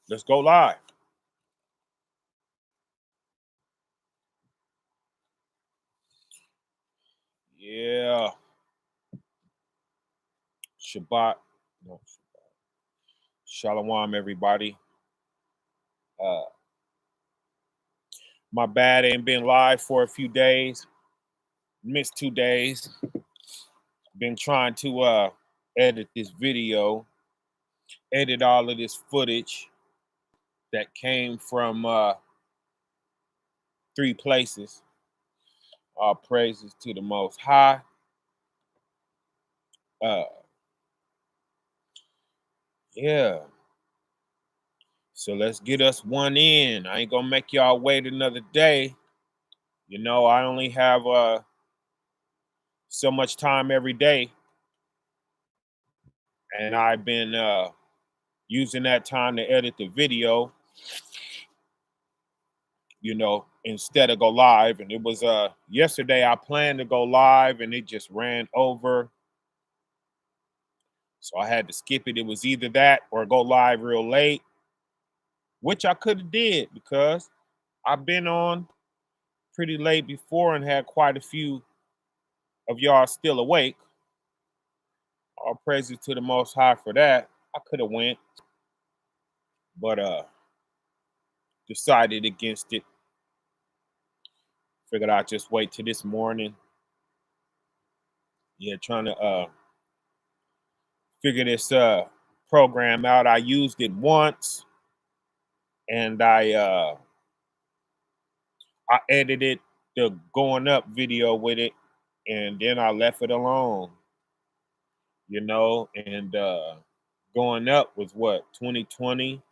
Let's go live. Yeah. Shabbat. No, Shalom, everybody. My bad, ain't been live for a few days. Missed 2 days. Been trying to edit this video, edit all of this footage that came from 3 places. All praises to the Most High. Yeah. So let's get us one in. I ain't gonna make y'all wait another day. You know, I only have so much time every day, and I've been using that time to edit the video, you know, instead of go live. And it was yesterday I planned to go live and it just ran over. So I had to skip it. It was either that or go live real late, which I could have did because I've been on pretty late before and had quite a few of y'all still awake. All praises to the Most High for that. I could have went, but decided against it. Figured I'd just wait till this morning. Yeah, trying to figure this program out. I used it once, and I edited the going up video with it, and then I left it alone. You know, and going up was what, 2020.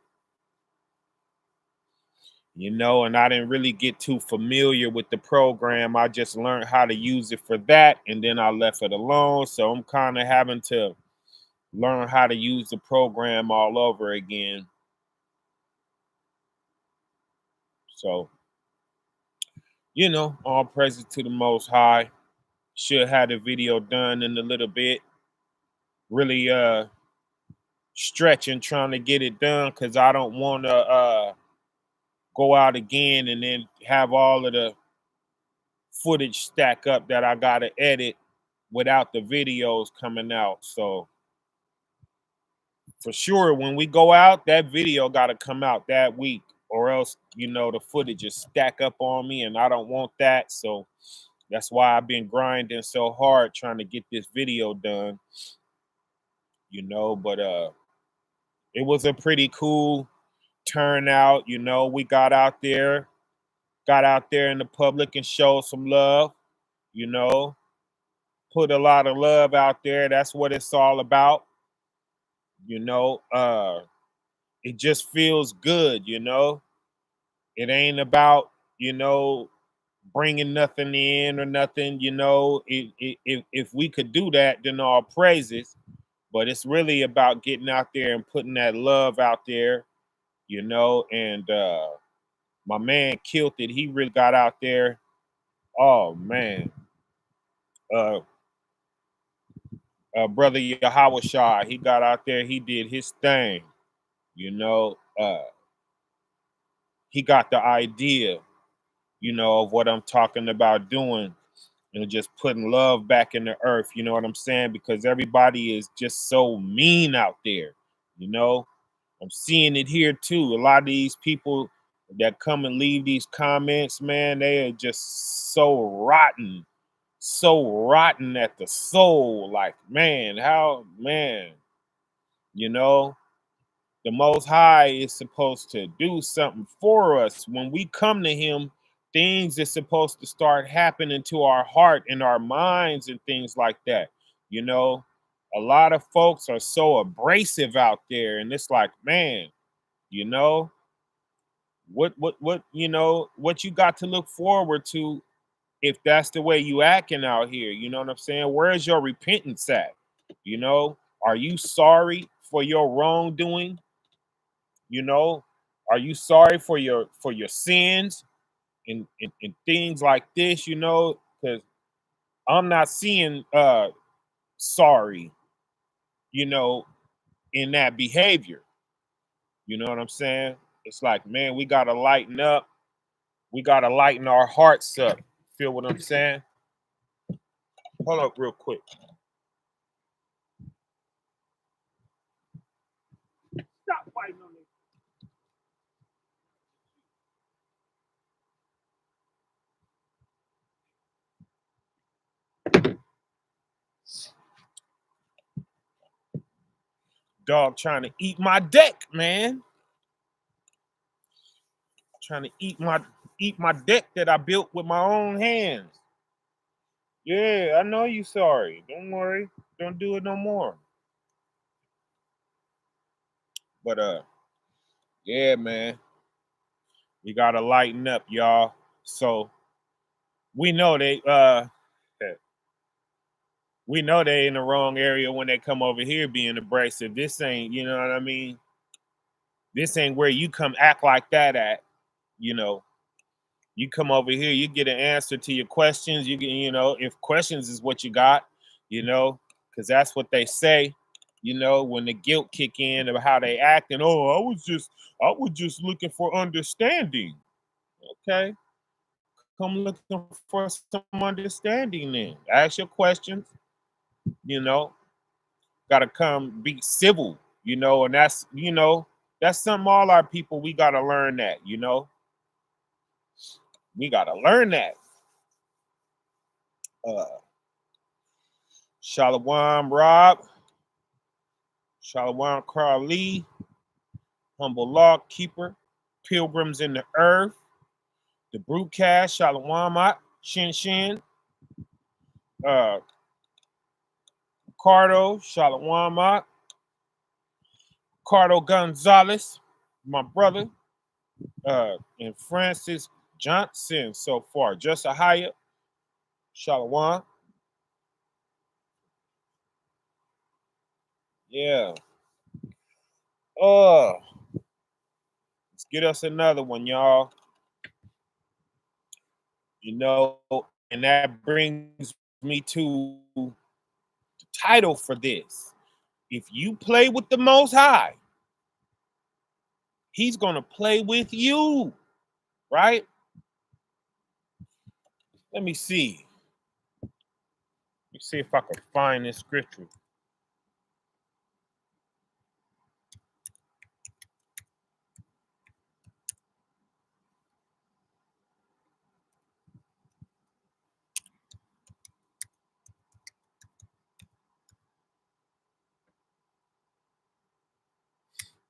You know, and I didn't really get too familiar with the program. I just learned how to use it for that, and then I left it alone. So I'm kind of having to learn how to use the program all over again. So, you know, all praises to the Most High. Should have the video done in a little bit. Really stretching trying to get it done because I don't want to go out again and then have all of the footage stack up that I gotta edit without the videos coming out. So for sure, when we go out, that video gotta come out that week, or else, you know, the footage is stack up on me, and I don't want that. So that's why I've been grinding so hard trying to get this video done. You know, but it was a pretty cool turnout. You know, we got out there in the public and showed some love. You know, put a lot of love out there. That's what it's all about. You know, it just feels good. You know, it ain't about, you know, bringing nothing in or nothing. You know, if we could do that, then all praises. But it's really about getting out there and putting that love out there, you know. And my man killed it. He really got out there. Oh man. Uh Brother Yahweh Shah, he got out there, he did his thing, you know. He got the idea, you know, of what I'm talking about doing, and just putting love back in the earth, you know what I'm saying? Because everybody is just so mean out there, you know. I'm seeing it here too. A lot of these people that come and leave these comments, man, they are just so rotten at the soul. Like, man, how, man, you know, the Most High is supposed to do something for us. When we come to Him, things is supposed to start happening to our heart and our minds and things like that. You know, a lot of folks are so abrasive out there, and it's like, man, you know, what, you know, what you got to look forward to if that's the way you acting out here. You know what I'm saying? Where is your repentance at? You know, are you sorry for your wrongdoing? You know, are you sorry for your sins and things like this? You know, because I'm not seeing sorry, you know, in that behavior. You know what I'm saying? It's like, man, we gotta lighten up. We gotta lighten our hearts up. Feel what I'm saying? Hold up real quick. Stop fighting on me. Dog trying to eat my deck, man. Trying to eat my deck that I built with my own hands. Yeah, I know you sorry. Don't worry. Don't do it no more. But yeah, man. We gotta lighten up, y'all. So we know we know they in the wrong area when they come over here being abrasive. This ain't, you know what I mean? This ain't where you come act like that at, you know. You come over here, you get an answer to your questions. You get, you know, if questions is what you got, you know, because that's what they say, you know, when the guilt kick in of how they act, and oh, I was just looking for understanding. Okay. Come looking for some understanding then. Ask your questions, you know, gotta come be civil, you know, and that's something all our people we gotta learn that, you know. We gotta learn that. Uh Shalom Rob, Shalom Crowley, Humble Law Keeper, Pilgrims in the Earth, the Brewcast, Shalom Shin Shin, uh Cardo, Shalom Cardo Gonzalez, my brother, and Francis Johnson so far. Just a higher, Shalom. Yeah. Uh, let's get us another one, y'all. You know, and that brings me to the title for this. If you play with the Most High, He's gonna play with you, right? Let me see. Let me see if I can find this scripture.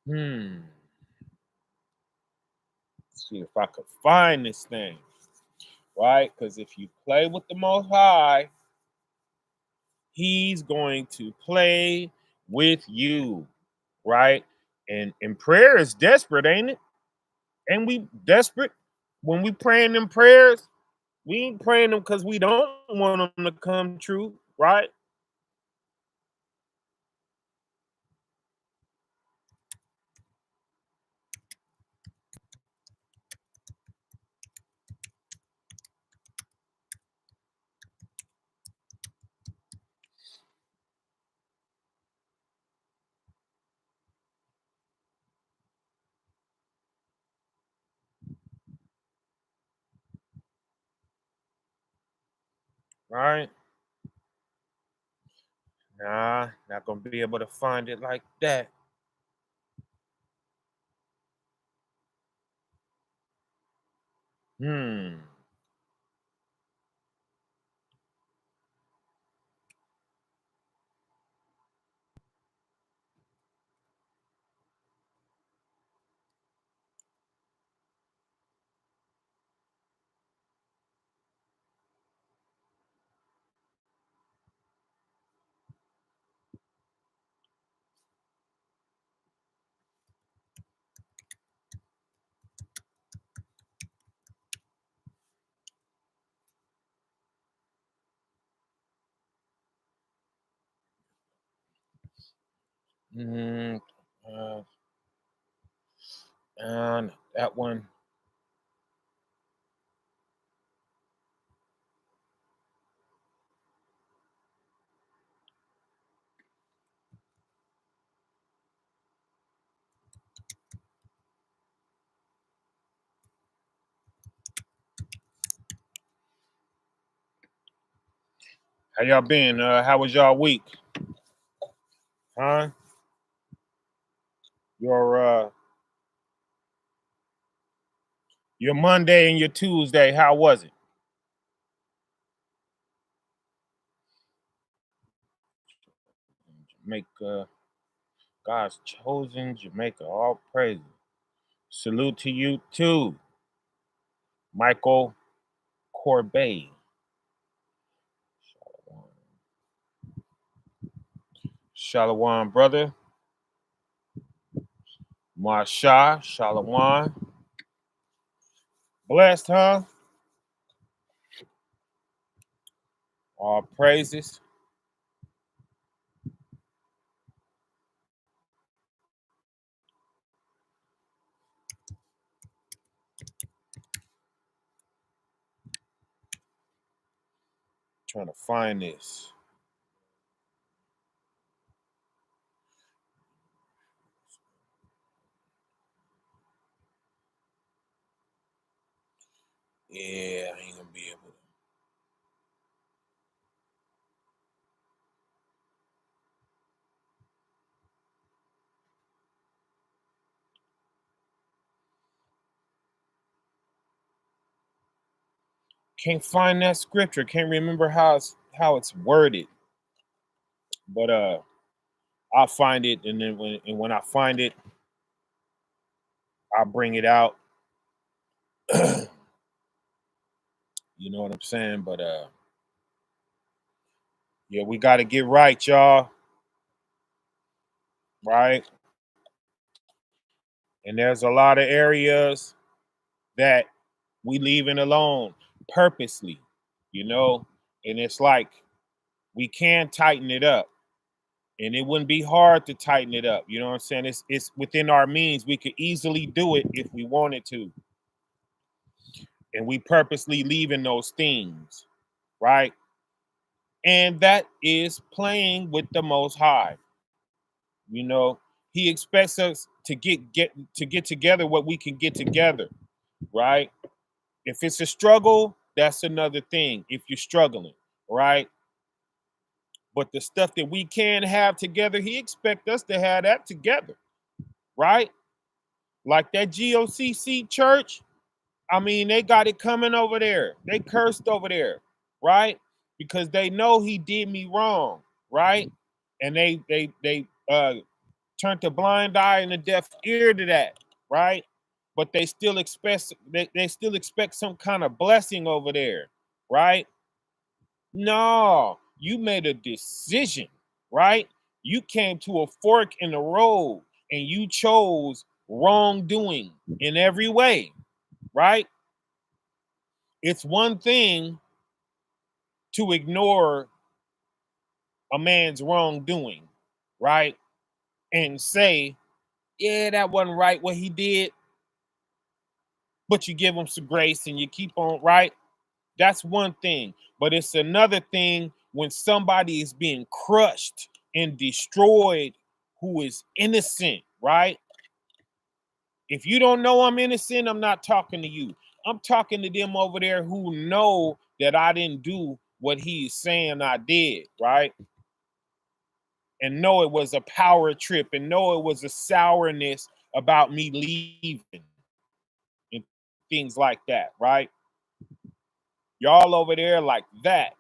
Hmm. Let's see if I could find this thing, right? Because if you play with the Most High, He's going to play with you, right? And prayer is desperate, ain't it? Ain't we desperate when we praying them prayers? We ain't praying them because we don't want them to come true, right? Right? Nah, not gonna be able to find it like that. Hmm. Mm, uh, and that one. How y'all been? How was y'all week? Huh? Your your Monday and your Tuesday, how was it? Jamaica, God's chosen Jamaica, all praises. Salute to you too, Michael Corbet. Shalom, brother. Marsha, Shalom. Blessed, huh? All praises. Trying to find this. Yeah, I ain't gonna be able to. Can't find that scripture. Can't remember how it's worded. But I'll find it, and then when I find it, I'll bring it out. You know what I'm saying? But yeah, we got to get right, y'all. Right? And there's a lot of areas that we leaving alone purposely, you know? And it's like we can tighten it up. And it wouldn't be hard to tighten it up. You know what I'm saying? It's within our means. We could easily do it if we wanted to. And we purposely leaving those things, right? And that is playing with the Most High. You know, He expects us to get together what we can get together, right? If it's a struggle, that's another thing. If you're struggling, right? But the stuff that we can have together, He expects us to have that together, right? Like that GOCC church, I mean, they got it coming over there. They cursed over there, right? Because they know He did me wrong, right? And they turned a blind eye and a deaf ear to that, right? But they still expect some kind of blessing over there, right? No, you made a decision, right? You came to a fork in the road and you chose wrongdoing in every way, right? It's one thing to ignore a man's wrongdoing, right? And say, yeah, that wasn't right what he did, but you give him some grace and you keep on, right? That's one thing. But it's another thing when somebody is being crushed and destroyed who is innocent, right? If you don't know I'm innocent, I'm not talking to you. I'm talking to them over there who know that I didn't do what he's saying I did, right? And know it was a power trip and know it was a sourness about me leaving and things like that, right? Y'all over there like that.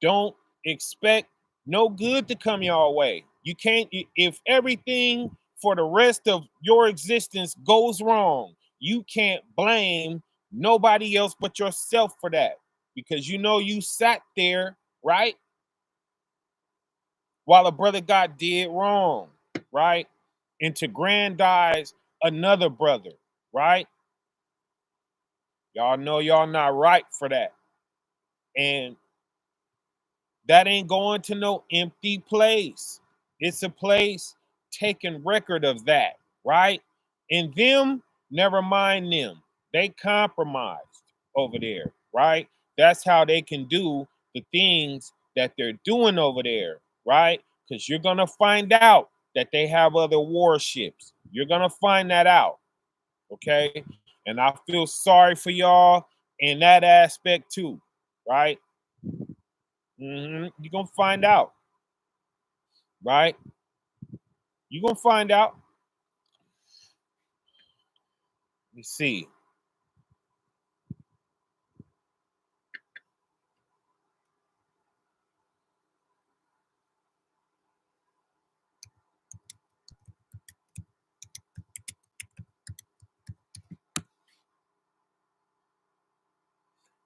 Don't expect no good to come your way. You can't, if everything for the rest of your existence goes wrong, you can't blame nobody else but yourself for that because you know you sat there, right? While a brother got did wrong, right? And to grandize another brother, right? Y'all know y'all not right for that. And that ain't going to no empty place. It's a place taking record of that, right? And them, never mind them. They compromised over there, right? That's how they can do the things that they're doing over there, right? Because you're going to find out that they have other warships. You're going to find that out, okay? And I feel sorry for y'all in that aspect too, right? You're gonna find out, right? You're gonna find out. Let me see.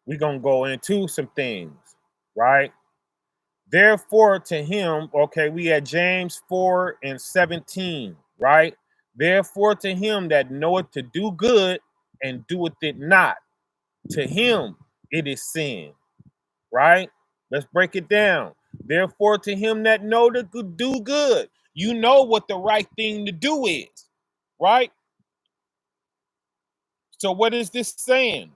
We're gonna go into some things, right? Therefore, to him, okay, we had James 4 and 17, right? Therefore, to him that knoweth to do good and doeth it not, to him it is sin, right? Let's break it down. Therefore, to him that know to do good, you know what the right thing to do is, right? So, what is this saying?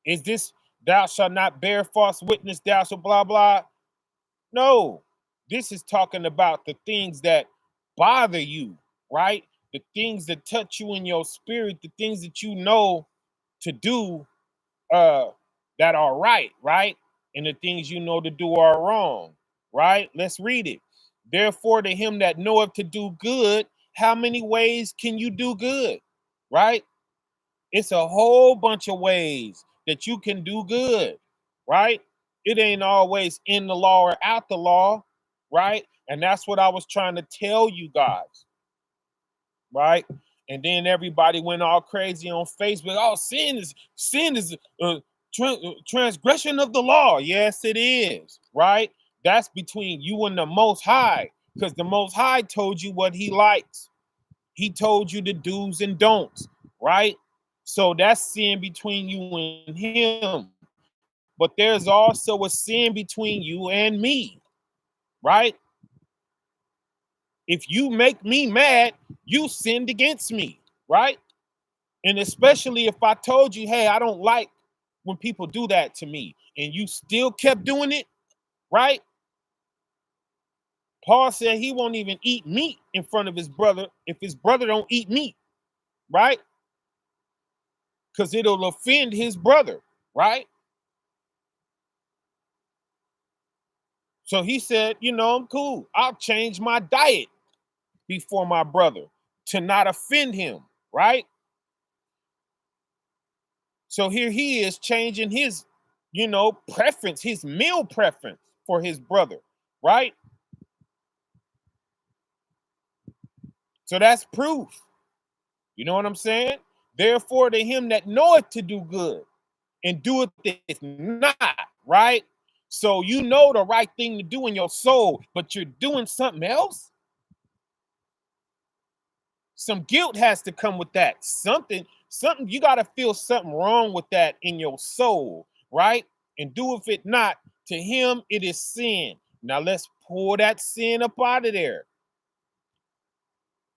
Is this thou shalt not bear false witness, thou shalt blah blah? No, this is talking about the things that bother you, right? The things that touch you in your spirit, the things that you know to do uh that are right, right? And the things you know to do are wrong, right? Let's read it. Therefore, to him that knoweth to do good, how many ways can you do good? Right? It's a whole bunch of ways that you can do good, right? It ain't always in the law or out the law, right? And that's what I was trying to tell you guys, right? And then everybody went all crazy on Facebook. Oh, sin is transgression of the law. Yes, it is, right? That's between you and the Most High, because the Most High told you what He likes. He told you the do's and don'ts, right? So that's sin between you and him. But there's also a sin between you and me, right? If you make me mad, you sinned against me, right? And especially if I told you, hey, I don't like when people do that to me, and you still kept doing it, right? Paul said he won't even eat meat in front of his brother if his brother don't eat meat, right? Because it'll offend his brother, right? So he said, I'm cool. I'll change my diet before my brother to not offend him, right? So here he is changing his, preference, his meal preference for his brother, right? So that's proof. You know what I'm saying? Therefore, to him that knoweth to do good and doeth it not, right? So you know the right thing to do in your soul, but you're doing something else. Some guilt has to come with that. Something you got to feel something wrong with that in your soul, right? And do if it not, to him it is sin. Now let's pull that sin up out of there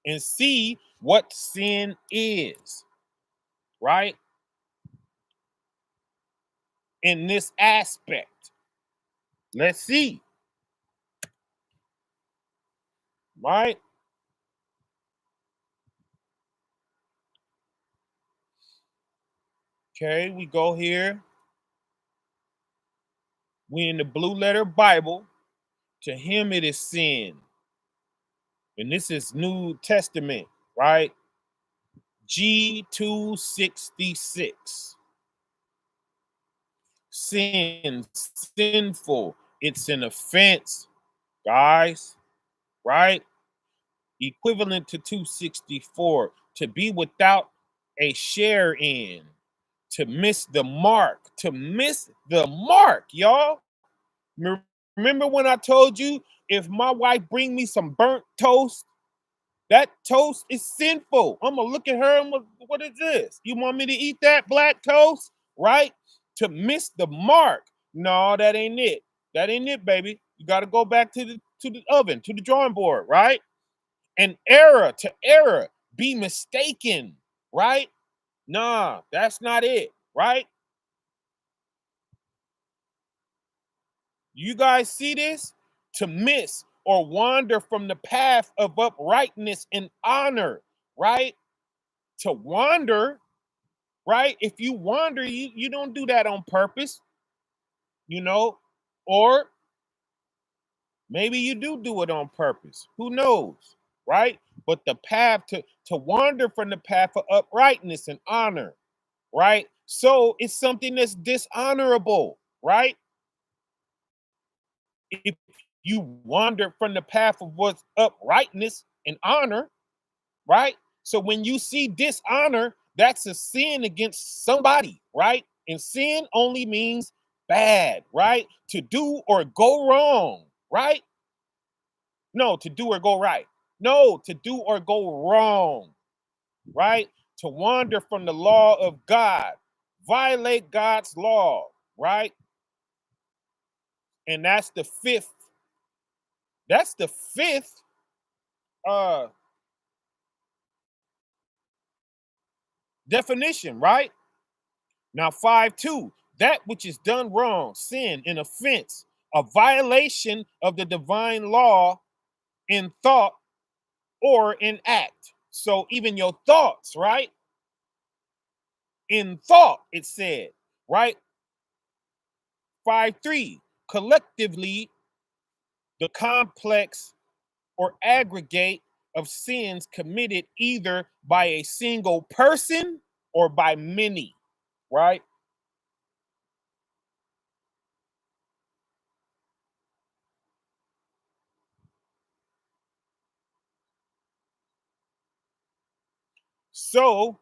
and see what sin is, right? In this aspect. Let's see, right? Okay, we go here. We in the blue letter Bible. To him it is sin. And this is New Testament, right? G266. Sin, sinful. It's an offense, guys, right? Equivalent to 264. To be without a share in. To miss the mark. To miss the mark, y'all. Remember when I told you if my wife bring me some burnt toast, that toast is sinful. I'm gonna look at her and what is this? You want me to eat that black toast? Right? To miss the mark. No, that ain't it. That ain't it, baby. You gotta go back to the oven, to the drawing board, right? And error to error, be mistaken, right? Nah, that's not it, right? You guys see this? To miss or wander from the path of uprightness and honor, right? To wander, right? If you wander, you don't do that on purpose, you know, or Maybe you do it on purpose. Who knows, right? But the path to wander from the path of uprightness and honor, right? So it's something that's dishonorable, right? If you wander from the path of what's uprightness and honor, right? So when you see dishonor, that's a sin against somebody, right? And sin only means bad, right? To do or go wrong, right? No, to do or go right. No, to do or go wrong, right? To wander from the law of God, violate God's law, right? And that's the fifth uh definition, right? Now 5:2, that which is done wrong, sin, an offense, a violation of the divine law in thought or in act. So even your thoughts, right? In thought, it said, right? 5:3, collectively, the complex or aggregate of sins committed either by a single person or by many, right? So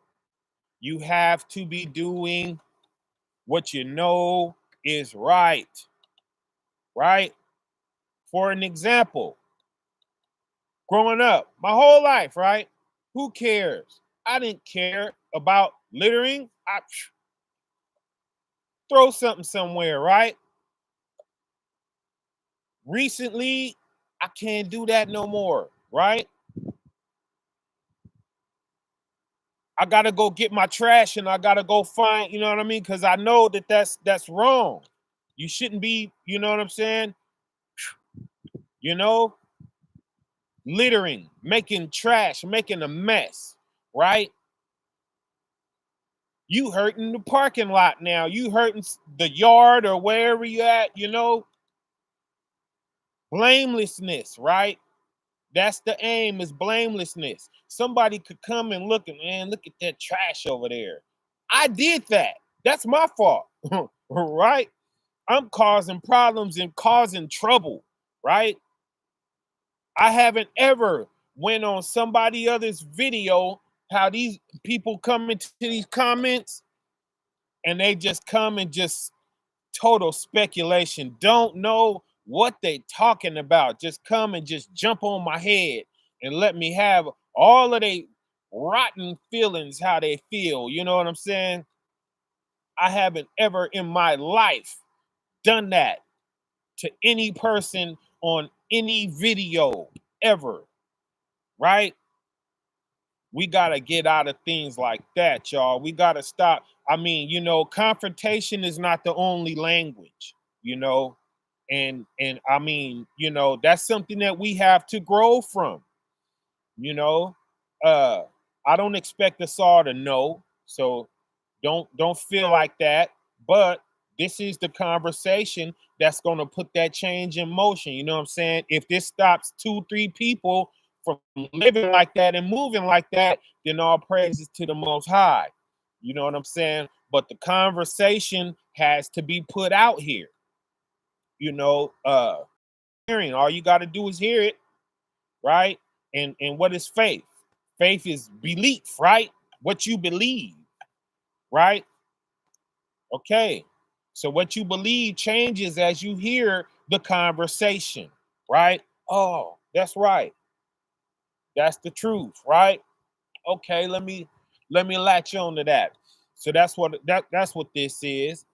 you have to be doing what you know is right, right? For an example, growing up, my whole life, right? Who cares? I didn't care about littering. I throw something somewhere, right? Recently, I can't do that no more, right? I gotta go get my trash and I gotta go find, you know what I mean? Because I know that that's wrong. You shouldn't be, you know what I'm saying? You know, littering, making trash, making a mess, right? You hurting the parking lot now. You hurting the yard or wherever you at, you know? Blamelessness, right? That's the aim, is blamelessness. Somebody could come and look and, man, look at that trash over there. I did that. That's my fault, right? I'm causing problems and causing trouble, right? I haven't ever went on somebody other's video how these people come into these comments and they just come and just total speculation, don't know what they talking about, just come and just jump on my head and let me have all of they rotten feelings how they feel, you know what I'm saying? I haven't ever in my life done that to any person on any video ever, right? We got to get out of things like that, y'all. We got to stop. I mean, you know, confrontation is not the only language, you know. And I mean, you know, that's something that we have to grow from, you know. Uh I don't expect us all to know. So don't feel like that, but this is the conversation that's going to put that change in motion. You know what I'm saying? If this stops 2 3 people from living like that and moving like that, then all praises to the most high. You know what I'm saying? But the conversation has to be put out here. You know, hearing, all you got to do is hear it, right? And what is faith? Faith is belief, right? What you believe, right? Okay. So what you believe changes as you hear the conversation, right? Oh, that's right. That's the truth, right? Okay, let me latch on to that. So that's what this is,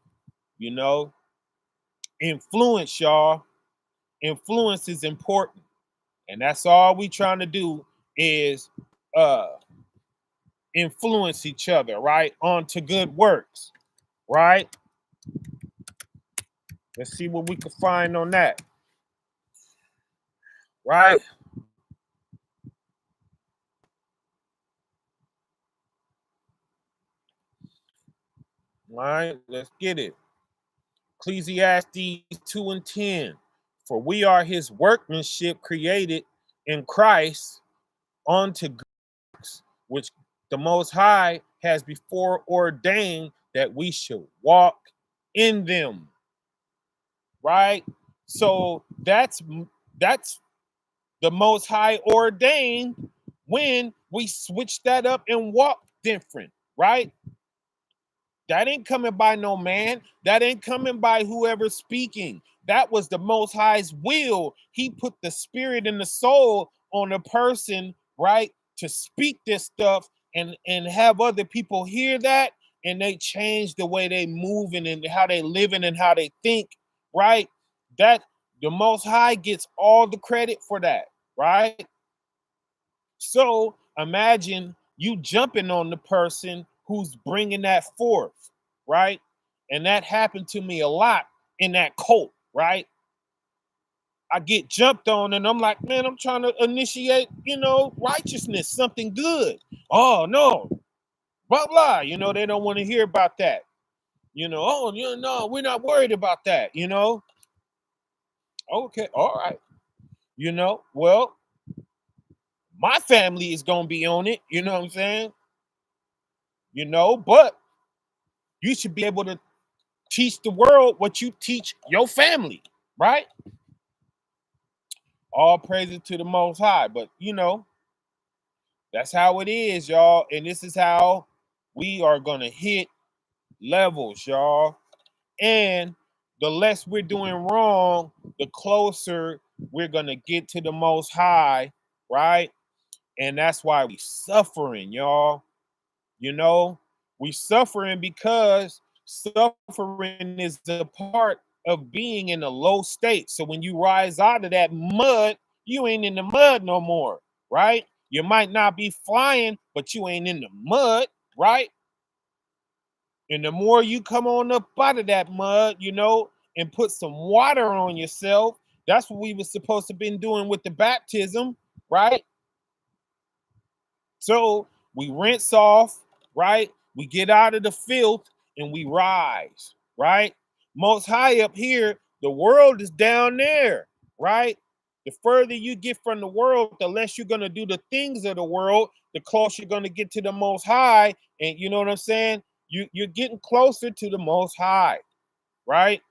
you know. Influence, y'all. Influence is important. And that's all we trying to do is uh influence each other, right? Onto good works, right? Let's see what we can find on that, right? All right, let's get it. Ecclesiastes 2 and 10. For we are his workmanship created in Christ unto good works, which the Most High has before ordained that we should walk in them. Right? So that's the Most High ordained when we switch that up and walk different, right? That ain't coming by no man. That ain't coming by whoever's speaking. That was the Most High's will. He put the spirit and the soul on a person, right, to speak this stuff and have other people hear that, and they change the way they moving and how they living and how they think, right? That the Most High gets all the credit for that, right? So imagine you jumping on the person who's bringing that forth, right? And that happened to me a lot in that cult, right? I get jumped on and I'm like, man, I'm trying to initiate, righteousness, something good. Oh, no, blah, blah. They don't want to hear about that. Oh, no, we're not worried about that, Okay, all right. Well, my family is going to be on it. You know what I'm saying? But you should be able to teach the world what you teach your family, right? All praises to the Most High. But, that's how it is, y'all. And this is how we are going to hit levels, y'all. And the less we're doing wrong, the closer we're going to get to the Most High, right? And that's why we suffering, y'all. We suffering because suffering is a part of being in a low state. So when you rise out of that mud, you ain't in the mud no more, right? You might not be flying, but you ain't in the mud, right? And the more you come on up out of that mud, and put some water on yourself, that's what we were supposed to been doing with the baptism, right? So we rinse off, right? We get out of the filth and we rise, right? Most high up here, the world is down there, right? The further you get from the world, the less you're going to do the things of the world, the closer you're going to get to the Most High. And you know what I'm saying? You're getting closer to the Most High, right?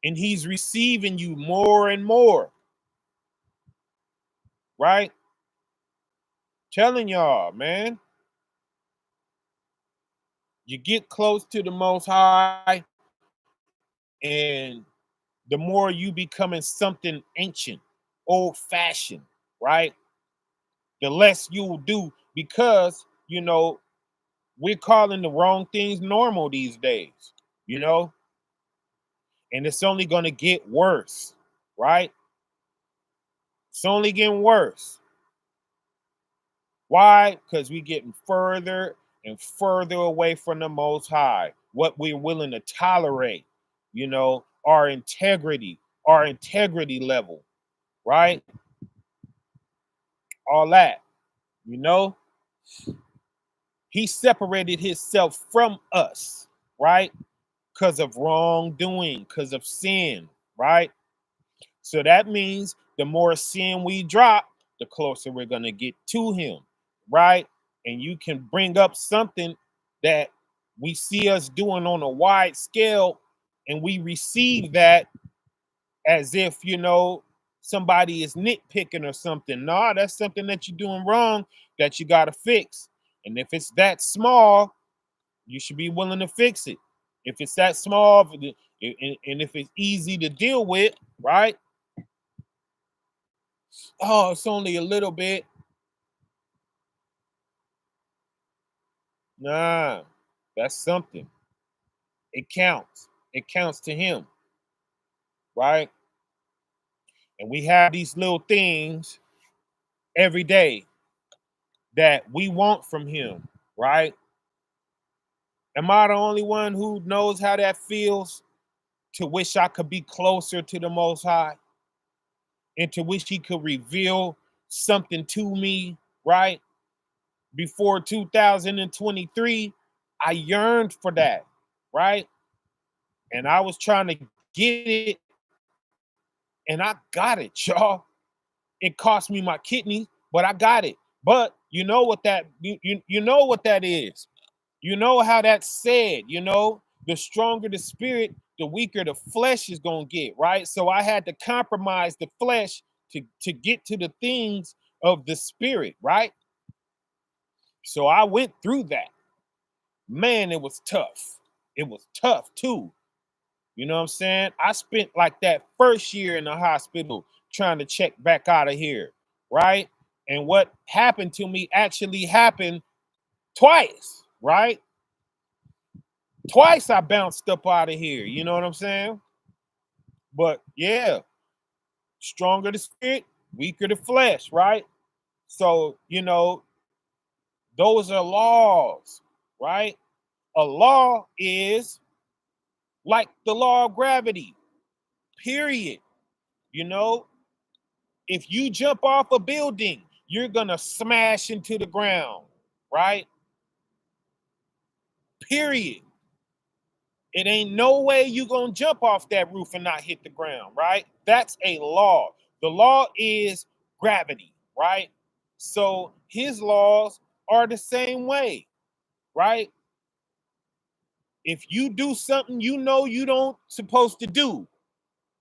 And he's receiving you more and more, right? Telling y'all, man. You get close to the Most High, and the more you becoming something ancient, old-fashioned, right? The less you will do because, we're calling the wrong things normal these days, and it's only going to get worse, right? It's only getting worse. Why? Because we're getting further and further away from the Most High, what we're willing to tolerate, our integrity level, right? All that, you know. He separated himself from us, right? Because of wrongdoing, because of sin, right? So that means the more sin we drop, the closer we're going to get to him, right? And you can bring up something that we see us doing on a wide scale, and we receive that as if, somebody is nitpicking or something. No, that's something that you're doing wrong that you got to fix. And if it's that small, you should be willing to fix it. If it's that small, and if it's easy to deal with, right? Oh, it's only a little bit. Nah, that's something. It counts. It counts to him, right? And we have these little things every day that we want from him, right? Am I the only one who knows how that feels to wish I could be closer to the Most High and to wish he could reveal something to me, right? Before 2023, I yearned for that, right? And I was trying to get it and I got it, y'all. It cost me my kidney, but I got it. But you know what that you know what that is. You know how that's said, the stronger the spirit, the weaker the flesh is going to get, right? So I had to compromise the flesh to get to the things of the spirit, right? So I went through that. Man, it was tough. It was tough too. You know what I'm saying? I spent like that first year in the hospital trying to check back out of here, right? And what happened to me actually happened twice, right? Twice I bounced up out of here. You know what I'm saying? But yeah, stronger the spirit, weaker the flesh, right? So, those are laws, right? A law is like the law of gravity, period. You know, if you jump off a building, you're going to smash into the ground, right? Period. It ain't no way you gonna jump off that roof and not hit the ground, right? That's a law. The law is gravity, right? So his laws are the same way, right? If you do something you don't supposed to do,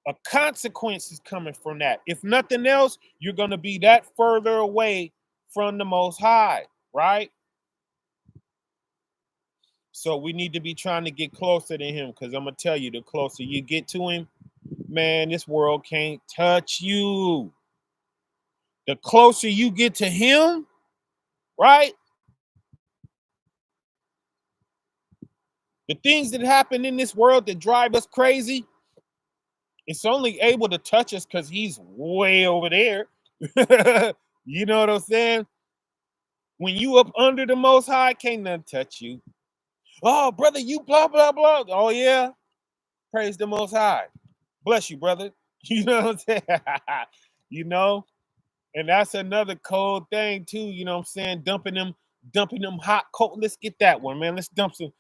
a consequence is coming from that. If nothing else, you're gonna be that further away from the Most High, right? So we need to be trying to get closer to him, because I'm gonna tell you, the closer you get to him, man, this world can't touch you. The closer you get to him, right? The things that happen in this world that drive us crazy, it's only able to touch us because he's way over there. You know what I'm saying? When you up under the Most High, can't nothing touch you. Oh, brother, you blah, blah, blah. Oh, yeah. Praise the Most High. Bless you, brother. You know what I'm saying? you know? And that's another cold thing too, you know what I'm saying? Dumping them hot coals. Let's get that one, man. Let's dump some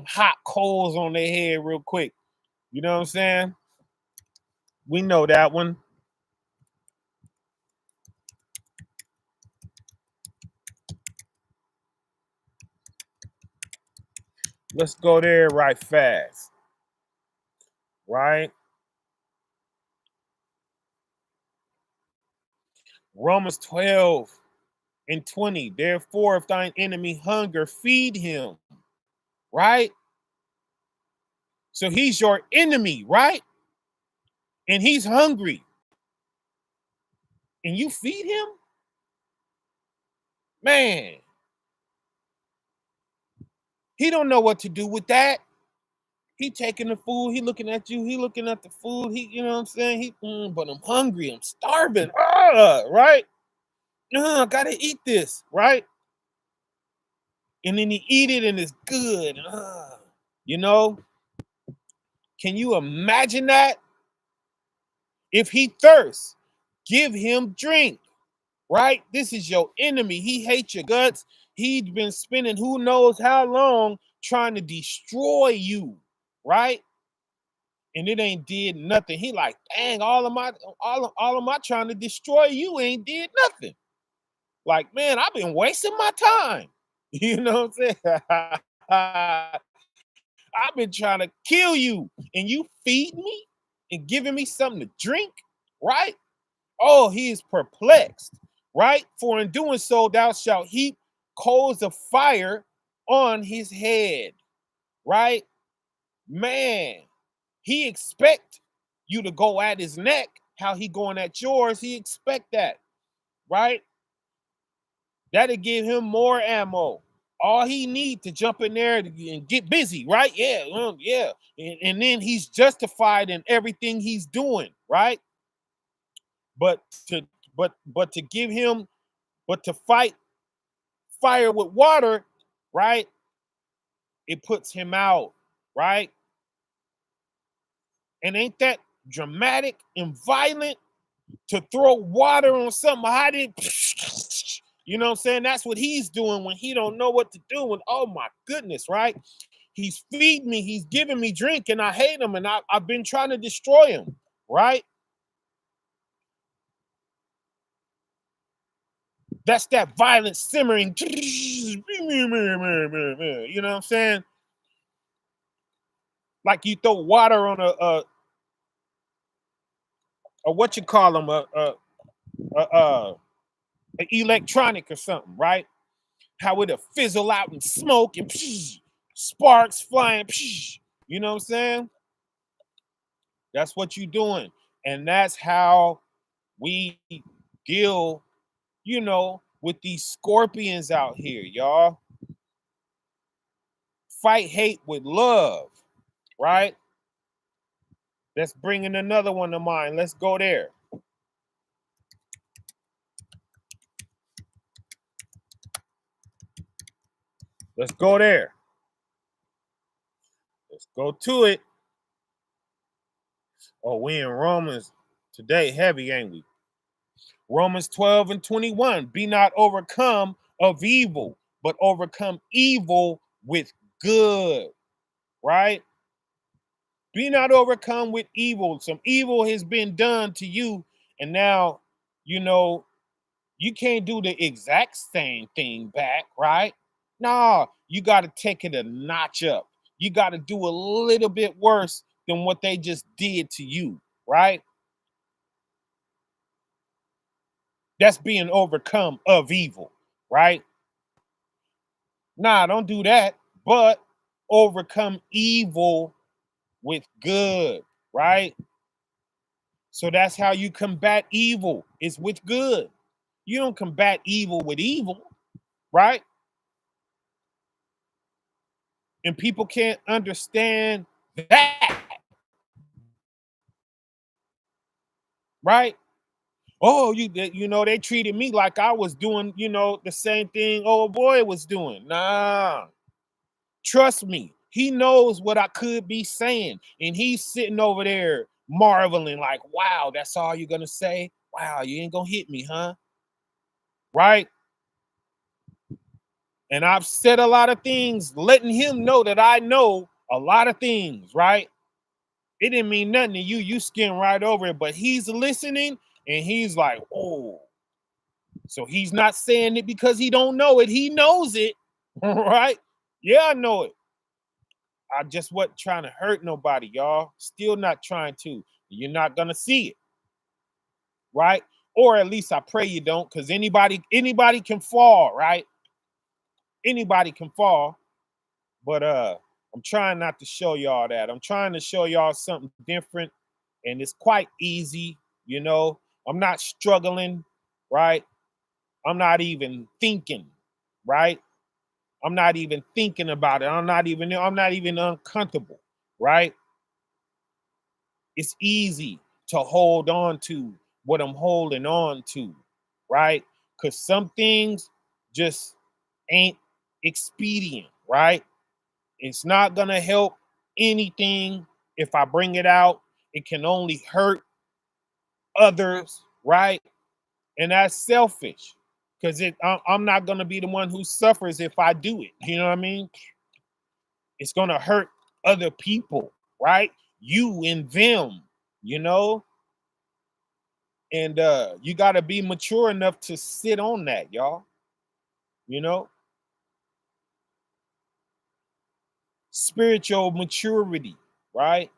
hot coals on their head real quick. You know what I'm saying? We know that one. Let's go there right fast. Right? Romans 12:20. Therefore, if thine enemy hunger, feed him. Right? So he's your enemy, right? And he's hungry. And you feed him? Man, he don't know what to do with that. He taking the food, he looking at you, he looking at the food, you know what I'm saying? But I'm hungry, I'm starving. Right? I gotta eat this, right? And then he eat it and it's good. You know, can you imagine that? If he thirsts, give him drink, right? This is your enemy. He hates your guts. He's been spending who knows how long trying to destroy you, right? And it ain't did nothing. He like, dang, all of my trying to destroy you ain't did nothing. Like, man, I've been wasting my time. You know what I'm saying? I've been trying to kill you, and you feed me and giving me something to drink, right? Oh, he is perplexed, right? For in doing so, thou shalt heap coals of fire on his head, right? Man, he expect you to go at his neck, how he going at yours. He expect that, right? That'll give him more ammo. All he need to jump in there and get busy, right? Yeah, yeah. And then he's justified in everything he's doing, right? But to but to give him, but to fight fire with water, right? It puts him out, right? And ain't that dramatic and violent? To throw water on something hot, you know what I'm saying? That's what he's doing when he don't know what to do. And oh my goodness, right? He's feeding me, he's giving me drink, and I hate him, and I've been trying to destroy him, right? That's that violent simmering. You know what I'm saying? Like you throw water on a what you call them, a electronic or something, right? How it'll fizzle out and smoke and sparks flying. You know what I'm saying? That's what you're doing. And that's how we deal, with these scorpions out here, y'all. Fight hate with love, right? Let's bring in another one of mine. Let's go there. Let's go there. Let's go to it. Oh, we in Romans today, heavy, ain't we? Romans 12:21. Be not overcome of evil, but overcome evil with good, right? Be not overcome with evil. Some evil has been done to you, and now, you can't do the exact same thing back, right? No, you got to take it a notch up. You got to do a little bit worse than what they just did to you, right? That's being overcome of evil, right? Nah, don't do that, but overcome evil with good, right? So that's how you combat evil, is with good. You don't combat evil with evil, right? And people can't understand that, right? Oh, they treated me like I was doing, the same thing old boy was doing. Nah, trust me, he knows what I could be saying, and he's sitting over there marveling, like, wow, that's all you're gonna say? Wow, you ain't gonna hit me, huh? Right? And I've said a lot of things, letting him know that I know a lot of things, right? It didn't mean nothing to you. You skim right over it, but he's listening and he's like, oh. So he's not saying it because he don't know it. He knows it, right? Yeah, I know it. I just wasn't trying to hurt nobody, y'all. Still not trying to. You're not gonna see it, right? Or at least I pray you don't, because anybody can fall, right? Anybody can fall. But I'm trying not to show y'all that. I'm trying to show y'all something different, and it's quite easy, I'm not struggling, right? I'm not even thinking, right? I'm not even thinking about it. I'm not even uncomfortable, right? It's easy to hold on to what I'm holding on to, right? Because some things just ain't expedient, right? It's not going to help anything if I bring it out. It can only hurt others, right? And that's selfish, because I'm not going to be the one who suffers if I do it. You know what I mean? It's going to hurt other people, right? You and them, you know? And you got to be mature enough to sit on that, y'all. You know? Spiritual maturity, right?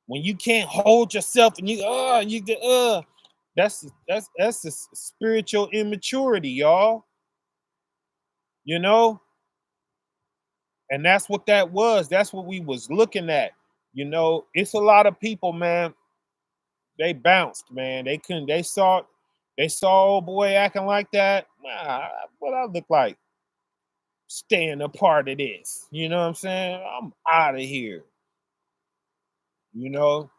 When you can't hold yourself and that's a spiritual immaturity, y'all. You know? And that's what that was. That's what we was looking at. It's a lot of people, man. They bounced, man. They saw old boy acting like that. Nah, what I look like staying a part of this. You know what I'm saying? I'm out of here. You know?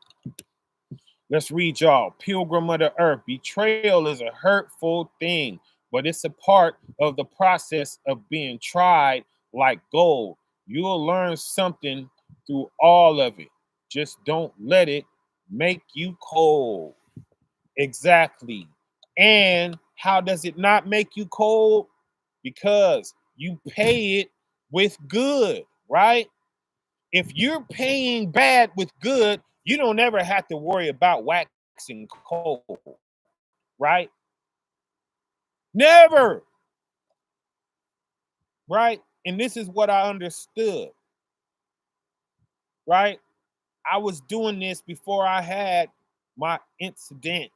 Let's read y'all. Pilgrim of the earth. Betrayal is a hurtful thing, but it's a part of the process of being tried like gold. You'll learn something through all of it. Just don't let it make you cold. Exactly. And how does it not make you cold? Because you pay it with good, right? If you're paying bad with good, you don't ever have to worry about waxing cold, right? Never. Right? And this is what I understood. Right? I was doing this before I had my incident.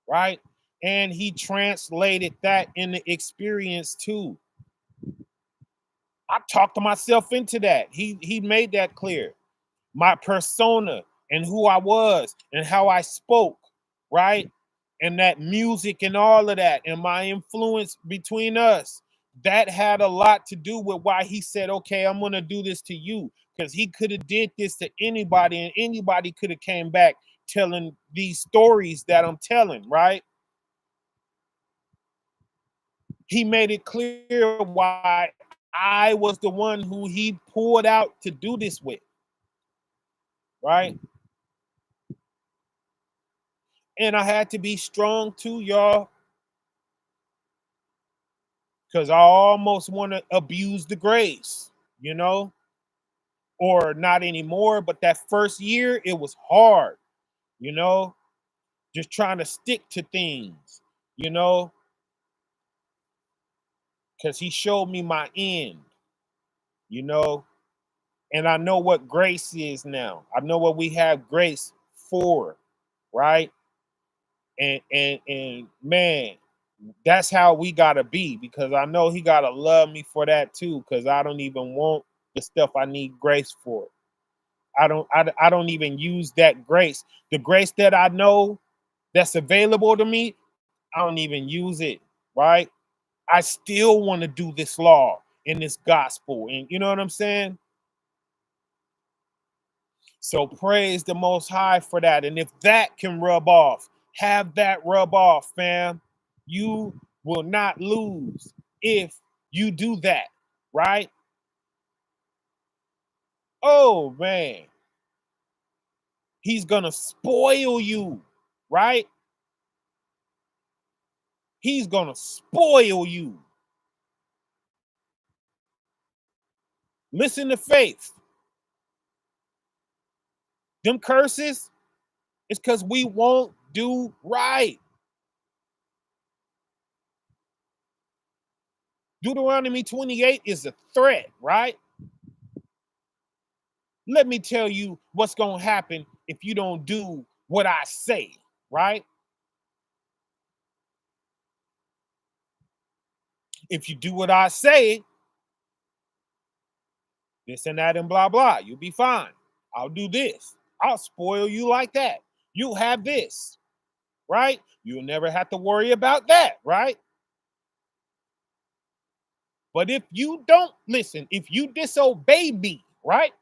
Right? And he translated that in the experience too. I talked myself into that. He made that clear. My persona and who I was and how I spoke, right? And that music and all of that and my influence between us, that had a lot to do with why he said, okay, I'm going to do this to you, because he could have did this to anybody and anybody could have came back telling these stories that I'm telling, right? He made it clear why I was the one who he pulled out to do this with, right? And I had to be strong too, y'all, because I almost want to abuse the grace, you know, or not anymore. But that first year, it was hard, you know, just trying to stick to things, you know, because he showed me my end, you know, and I know what grace is now. I know what we have grace for, right? And man, that's how we gotta be, because I know he gotta love me for that too, because I don't even want the stuff I need grace for. I don't even use that grace. The grace that I know that's available to me, I don't even use it, right? I still want to do this law in this gospel. And you know what I'm saying? So praise the Most High for that. And if that can rub off, have that rub off, fam. You will not lose if you do that, right? Oh, man. He's going to spoil you, right? He's going to spoil you. Listen to faith. Them curses, it's because we won't do right. Deuteronomy 28 is a threat, right? Let me tell you what's going to happen if you don't do what I say, right? If you do what I say, this and that and blah, blah, you'll be fine. I'll do this. I'll spoil you like that. You'll have this, right? You'll never have to worry about that, right? But if you don't listen, if you disobey me, right?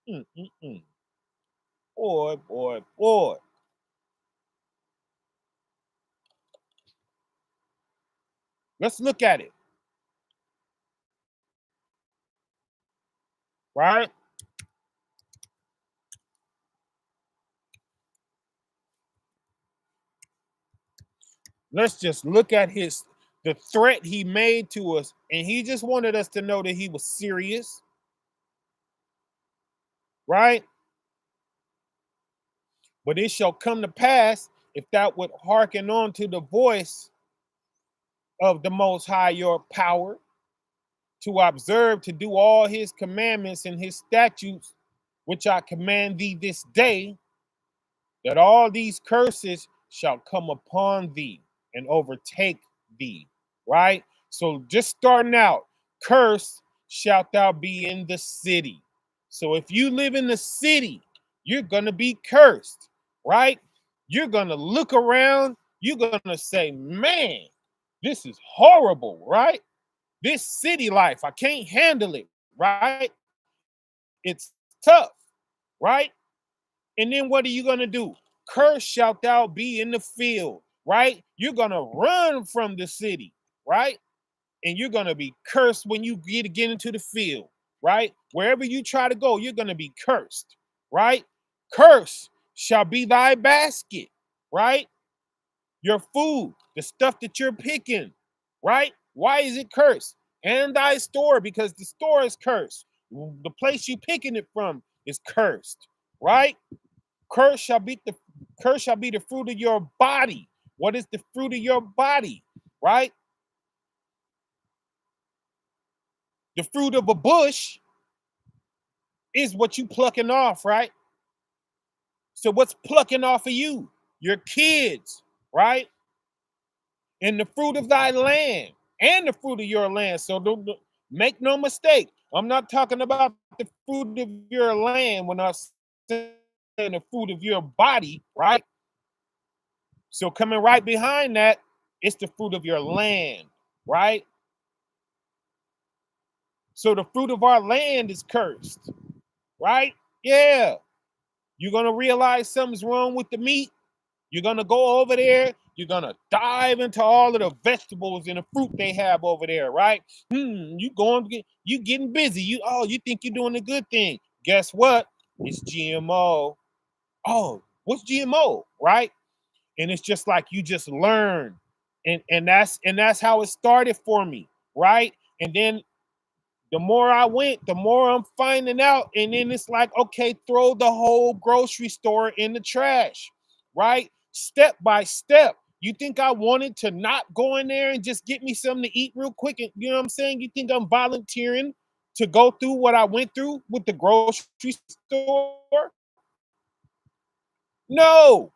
Mm-mm-mm. Boy, boy, boy. Let's look at it, right? Let's just look at the threat he made to us, and he just wanted us to know that he was serious, right? But it shall come to pass, if thou would hearken on to the voice of the Most High your power, to observe to do all his commandments and his statutes, which I command thee this day, that all these curses shall come upon thee and overtake thee, right? So just starting out, curse shalt thou be in the city. So if you live in the city, you're going to be cursed, right? You're going to look around, you're going to say, man, this is horrible, right? This city life, I can't handle it, right? It's tough, right? And then what are you going to do? Cursed shalt thou be in the field, right? You're going to run from the city, right? And you're going to be cursed when you get into the field, right? Wherever you try to go, you're going to be cursed, right? Curse shall be thy basket, right? Your food, the stuff that you're picking, right? Why is it cursed? And thy store, because the store is cursed. The place you picking it from is cursed, right? Curse shall be the fruit of your body. What is the fruit of your body? right? The fruit of a bush is what you plucking off, right? So what's plucking off of you? Your kids, right? And the fruit of thy land and the fruit of your land. So don't make no mistake. I'm not talking about the fruit of your land when I say the fruit of your body, right? So coming right behind that, it's the fruit of your land, right? So the fruit of our land is cursed, right? Yeah. You're going to realize something's wrong with the meat. You're going to go over there. You're going to dive into all of the vegetables and the fruit they have over there, right? You getting busy. You think you're doing a good thing. Guess what? It's GMO. Oh, what's GMO, right? And it's just like you just learn. And that's how it started for me, right? And then the more I went, the more I'm finding out. And then it's like, okay, throw the whole grocery store in the trash, right? Step by step. You think I wanted to not go in there and just get me something to eat real quick? And you know what I'm saying? You think I'm volunteering to go through what I went through with the grocery store? No.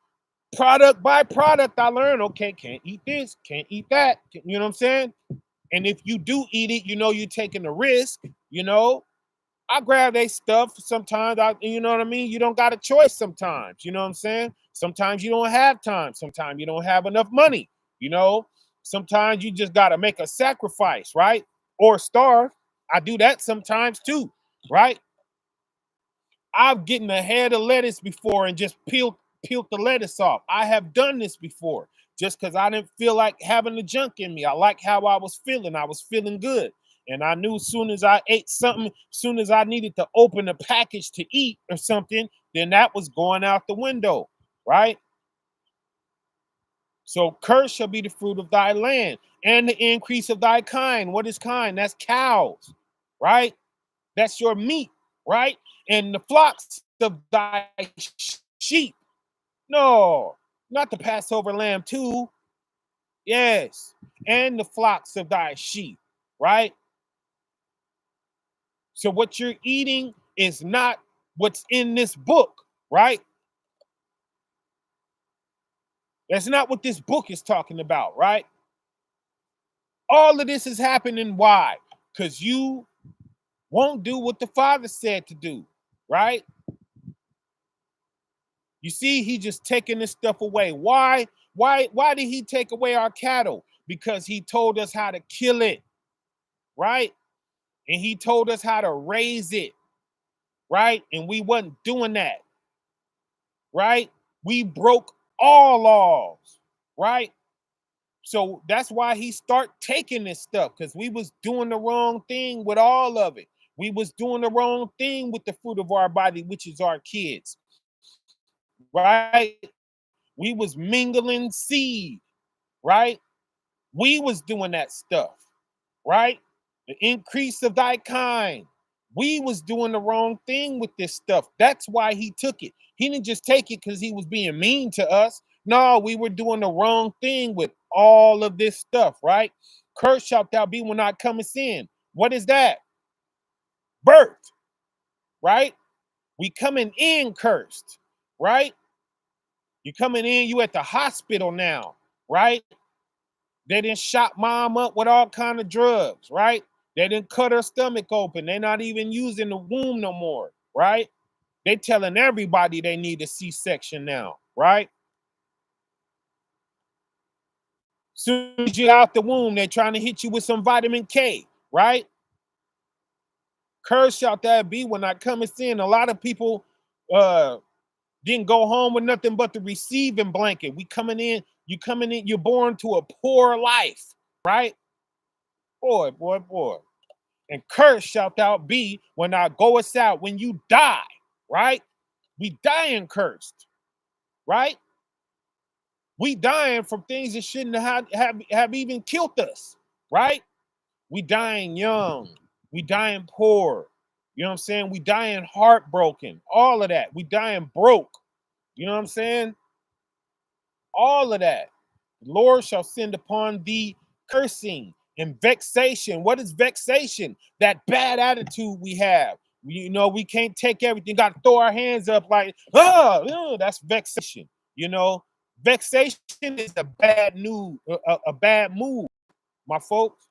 Product by product, I learned, okay, can't eat this, can't eat that. You know what I'm saying? And if you do eat it, you're taking a risk, I grab they stuff sometimes. You know what I mean? You don't got a choice sometimes. You know what I'm saying? Sometimes you don't have time. Sometimes you don't have enough money. You know, sometimes you just got to make a sacrifice, right? Or starve. I do that sometimes too, right? I've gotten a head of lettuce before and just peeled the lettuce off. I have done this before just because I didn't feel like having the junk in me. I like how I was feeling. I was feeling good. And I knew as soon as I ate something, as soon as I needed to open a package to eat or something, then that was going out the window, right? So cursed shall be the fruit of thy land and the increase of thy kind. What is kind? That's cows, right? That's your meat, right? And the flocks of thy sheep. No, not the Passover lamb too. Yes. And the flocks of thy sheep, right? So what you're eating is not what's in this book, right? That's not what this book is talking about, right? All of this is happening. Why? Because you won't do what the Father said to do, right? You see, he just taking this stuff away. Why? Why did he take away our cattle? Because he told us how to kill it, right? And he told us how to raise it, right? And we wasn't doing that, right? We broke all laws, right? So that's why he start taking this stuff, because we was doing the wrong thing with all of it. We was doing the wrong thing with the fruit of our body, which is our kids, right? We was mingling seed, right? We was doing that stuff, right? The increase of thy kind. We was doing the wrong thing with this stuff. That's why he took it. He didn't just take it because he was being mean to us. No, we were doing the wrong thing with all of this stuff, right? Cursed shalt thou be when I comest in. What is that? Birth, right? We coming in cursed, right? You coming in, you at the hospital now, right? They didn't shot mom up with all kind of drugs, right? They didn't cut her stomach open. They're not even using the womb no more, right? They telling everybody they need a C-section now, right? Soon as you out the womb, they're trying to hit you with some vitamin K, right? Cursed shalt that be when I come in. A lot of people didn't go home with nothing but the receiving blanket. You coming in, you're born to a poor life, right? Boy. And cursed shalt thou be when thou goest out, when you die, right? We dying cursed, right? We dying from things that shouldn't have even killed us, right? We dying young. We dying poor. You know what I'm saying? We dying heartbroken. All of that. We dying broke. You know what I'm saying? All of that. The Lord shall send upon thee cursing and vexation. What is vexation? That bad attitude we have. You know, we can't take everything, got to throw our hands up like, oh, that's vexation. You know, vexation is a bad news, a bad move, my folks.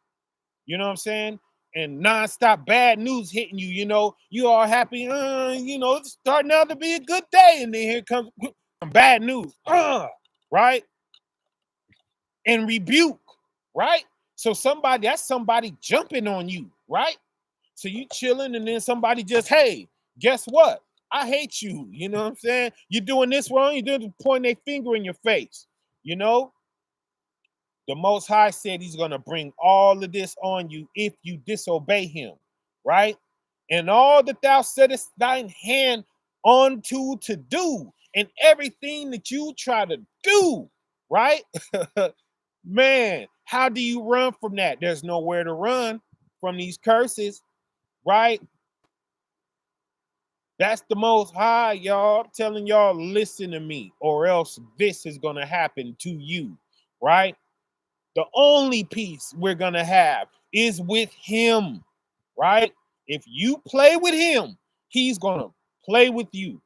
You know what I'm saying? And nonstop bad news hitting you, you know, you all happy, you know, it's starting out to be a good day. And then here comes some bad news, right? And rebuke, right? So that's somebody jumping on you, right? So you chilling and then somebody just, hey, guess what? I hate you. You know what I'm saying? You're doing this wrong. You're doing pointing their finger in your face. You know, the Most High said he's going to bring all of this on you if you disobey him, right? And all that thou settest thine hand unto to do, and everything that you try to do, right? Man, how do you run from that? There's nowhere to run from these curses, right? That's the Most High, y'all. I'm telling y'all, listen to me, or else this is going to happen to you, right? The only peace we're going to have is with him, right? If you play with him, he's going to play with you,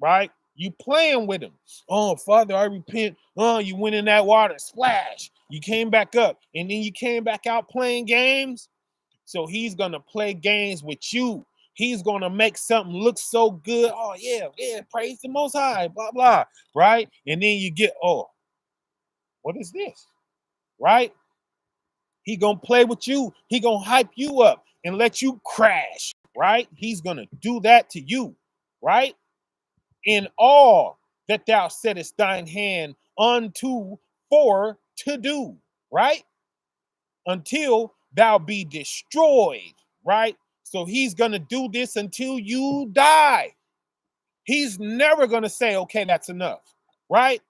right? You playing with him. Oh, Father, I repent. Oh, you went in that water, splash. You came back up, and then you came back out playing games. So he's going to play games with you. He's going to make something look so good. Oh, yeah, praise the Most High, blah, blah, right? And then you get, oh, what is this, right? He going to play with you. He going to hype you up and let you crash, right? He's going to do that to you, right? In all that thou settest thine hand unto for to do, right? Until thou be destroyed, right? So he's going to do this until you die. He's never going to say, okay, that's enough, right?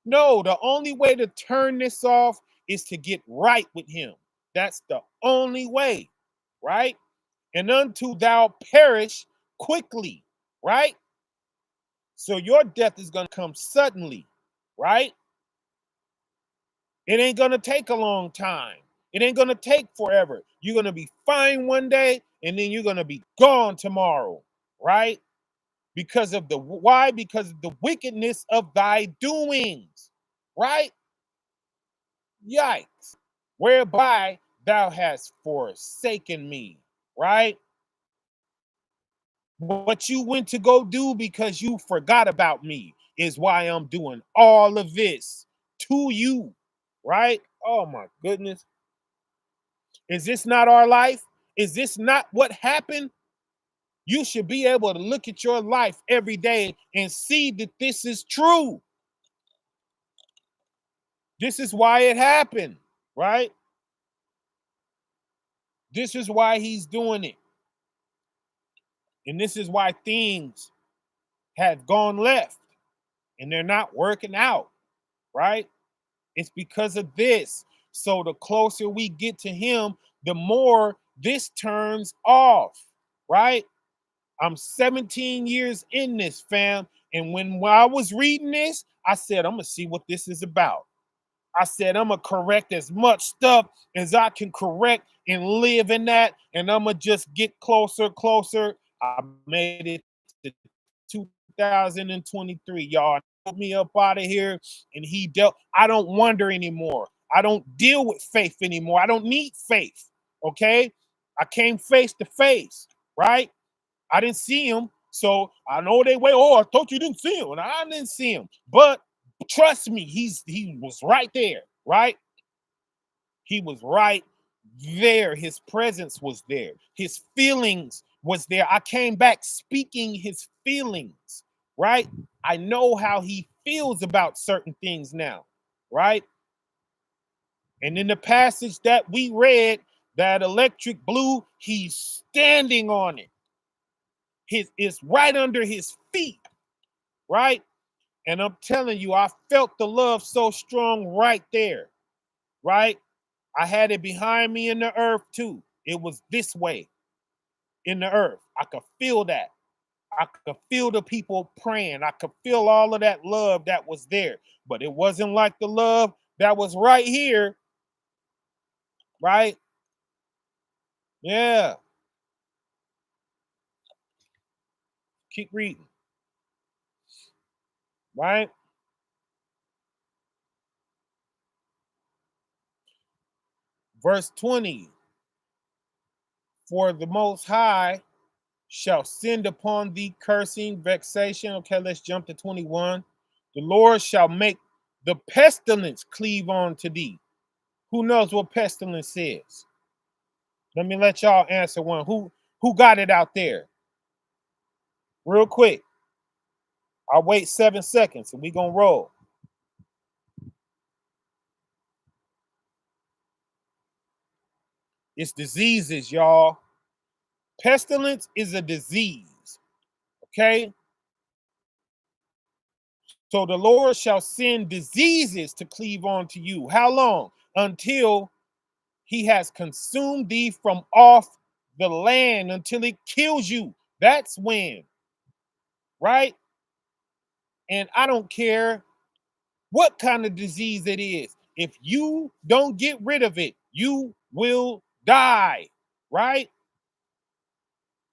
No, the only way to turn this off is to get right with him. That's the only way, right? And unto thou perish quickly, right? So your death is going to come suddenly, right? It ain't going to take a long time. It ain't going to take forever. You're going to be fine one day and then you're going to be gone tomorrow, right? Because of the why? Because of the wickedness of thy doings, right? Yikes. Whereby thou hast forsaken me, right? What you went to go do because you forgot about me is why I'm doing all of this to you, right? Oh my goodness. Is this not our life? Is this not what happened? You should be able to look at your life every day and see that this is true. This is why it happened, right? This is why he's doing it. And this is why things have gone left and they're not working out, right? It's because of this. So the closer we get to him, the more this turns off, right? I'm 17 years in this, fam. And when I was reading this, I said, I'm going to see what this is about. I said, I'm going to correct as much stuff as I can correct and live in that. And I'm going to just get closer. I made it to 2023, y'all. Put me up out of here. And he dealt. I don't wonder anymore. I don't deal with faith anymore. I don't need faith. Okay. I came face to face, right? I didn't see him. So I know they wait. Oh, I thought you didn't see him. And I didn't see him. But trust me, he was right there, right? He was right there. His presence was there. His feelings was there. I came back speaking his feelings, right? I know how he feels about certain things now, right? And in the passage that we read, that electric blue, he's standing on it. It's right under his feet, right? And I'm telling you, I felt the love so strong right there, right? I had it behind me in the earth too. It was this way in the earth. I could feel that. I could feel the people praying. I could feel all of that love that was there. But it wasn't like the love that was right here. right? Yeah. Keep reading, right? Verse 20, for the Most High shall send upon thee cursing, vexation. Okay, let's jump to 21. The Lord shall make the pestilence cleave on to thee. Who knows what pestilence is? Let me let y'all answer one. Who got it out there? Real quick. I'll wait 7 seconds and we gonna roll. It's diseases, y'all. Pestilence is a disease. Okay. So the Lord shall send diseases to cleave on to you. How long? Until he has consumed thee from off the land, until it kills you. That's when, right? And I don't care what kind of disease it is. If you don't get rid of it, you will die, right?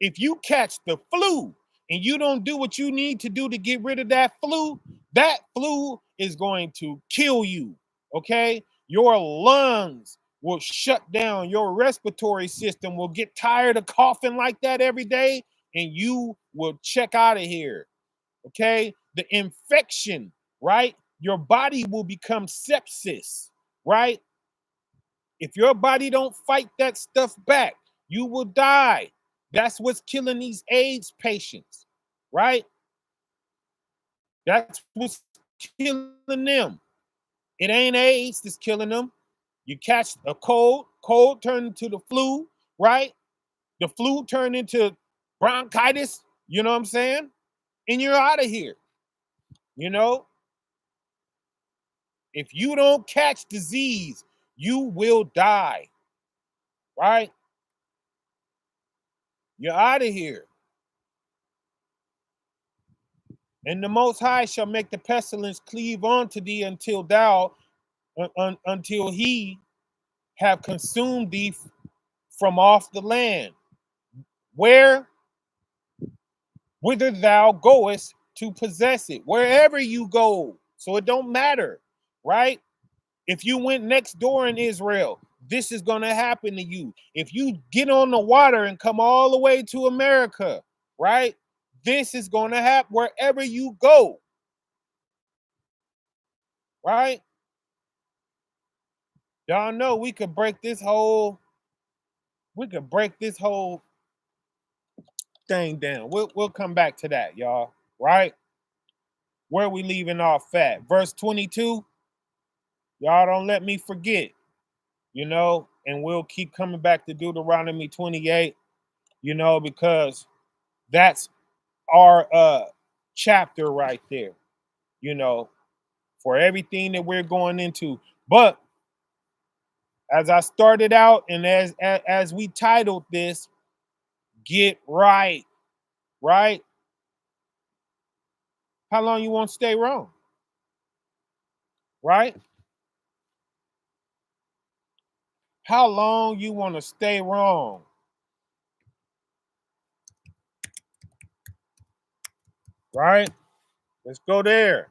If you catch the flu and you don't do what you need to do to get rid of that flu is going to kill you, okay? Your lungs will shut down. Your respiratory system will get tired of coughing like that every day, and you will check out of here, okay? The infection, right? Your body will become sepsis, right? If your body don't fight that stuff back, you will die. That's what's killing these AIDS patients, right? That's what's killing them. It ain't AIDS that's killing them. You catch a cold turn into the flu, right? The flu turned into bronchitis, you know what I'm saying? And you're out of here. You know, if you don't catch disease, you will die, right? You're out of here. And the Most High shall make the pestilence cleave unto thee until he have consumed thee from off the land, where whither thou goest to possess it, wherever you go. So it don't matter, right? If you went next door in Israel, this is going to happen to you. If you get on the water and come all the way to America, right? This is going to happen wherever you go, right? Y'all know we could break this whole thing down. We'll come back to that, y'all. Right? Where we leaving off at? Verse 22. Y'all don't let me forget, and we'll keep coming back to Deuteronomy 28, because that's our chapter right there, you know, for everything that we're going into. But as I started out and as we titled this, get right, right? How long you want to stay wrong? Right? How long you want to stay wrong? Right? Let's go there.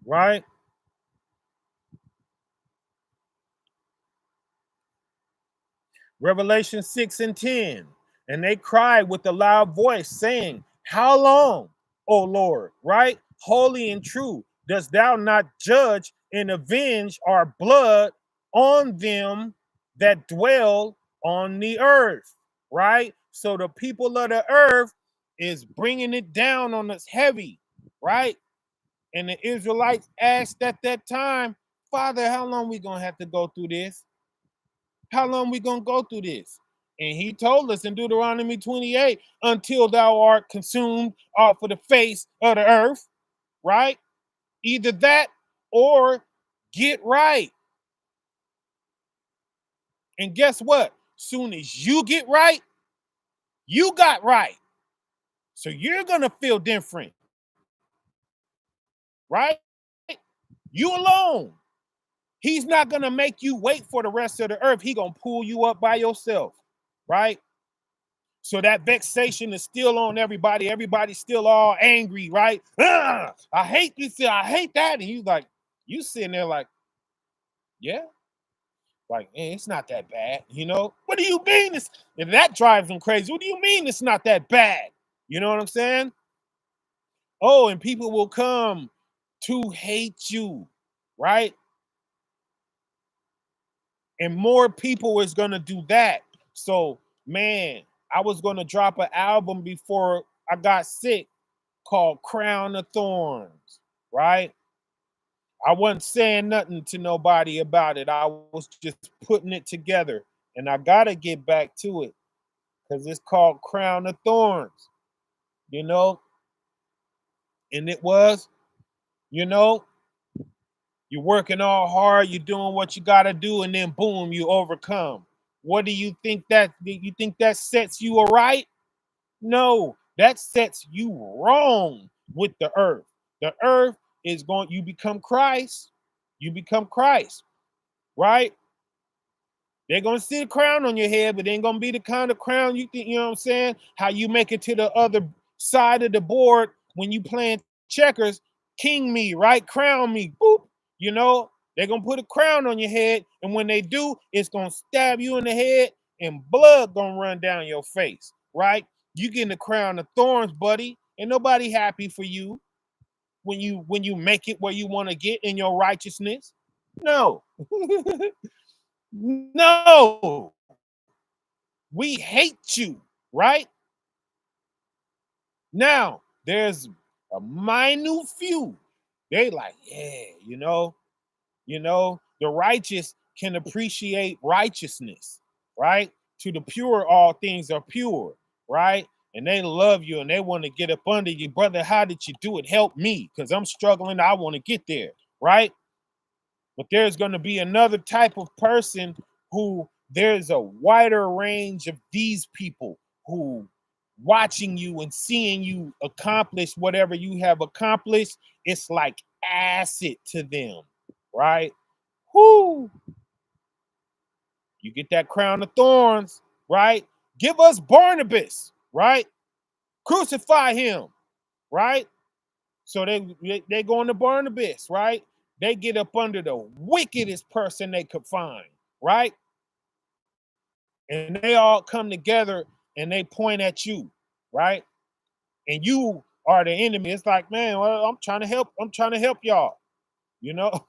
Right? Revelation 6 and 10. And they cried with a loud voice, saying, how long, O Lord, right? Holy and true, dost thou not judge and avenge our blood on them that dwell on the earth, right? So the people of the earth is bringing it down on us heavy, right? And the Israelites asked at that time, Father, how long we gonna have to go through this? How long we gonna go through this? And he told us in Deuteronomy 28, until thou art consumed off of the face of the earth, right? Either that or get right. And guess what? Soon as you get right, you got right. So you're gonna feel different, right? You alone. He's not going to make you wait for the rest of the earth. He's going to pull you up by yourself, right? So that vexation is still on everybody. Everybody's still all angry, right? I hate this. I hate that. And he's like, you sitting there like, yeah, like, it's not that bad. You know, what do you mean? And that drives them crazy. What do you mean it's not that bad? You know what I'm saying? Oh, and people will come to hate you, right? And more people is going to do that. So, man, I was going to drop an album before I got sick called Crown of Thorns, right? I wasn't saying nothing to nobody about it. I was just putting it together. And I got to get back to it because it's called Crown of Thorns, you know? And it was, you know, you're working all hard, you're doing what you got to do, and then boom, you overcome. What do you think that sets you aright? No, that sets you wrong with the earth. The earth is going, you become Christ. You become Christ, right? They're gonna see the crown on your head, but it ain't gonna be the kind of crown you think, you know what I'm saying? How you make it to the other side of the board when you playing checkers, king me, right? Crown me, boop. You know, they're gonna put a crown on your head, and when they do, it's gonna stab you in the head and blood gonna run down your face, right? You getting the crown of thorns, buddy. Ain't nobody happy for you when you make it where you want to get in your righteousness. No. No, we hate you, right? Now, there's a minute few. They like, yeah, the righteous can appreciate righteousness, right? To the pure, all things are pure, right? And they love you and they want to get up under you. Brother, how did you do it? Help me, because I'm struggling. I want to get there, right? But there's going to be another type of person who there's a wider range of these people who watching you and seeing you accomplish whatever you have accomplished. It's like acid to them, right? Whoo! You get that crown of thorns, right? Give us Barnabas, right? Crucify him, right? So they go into Barnabas, right? They get up under the wickedest person they could find, right? And they all come together and they point at you, right? And you are the enemy. It's like, man, well, I'm trying to help. I'm trying to help y'all. You know,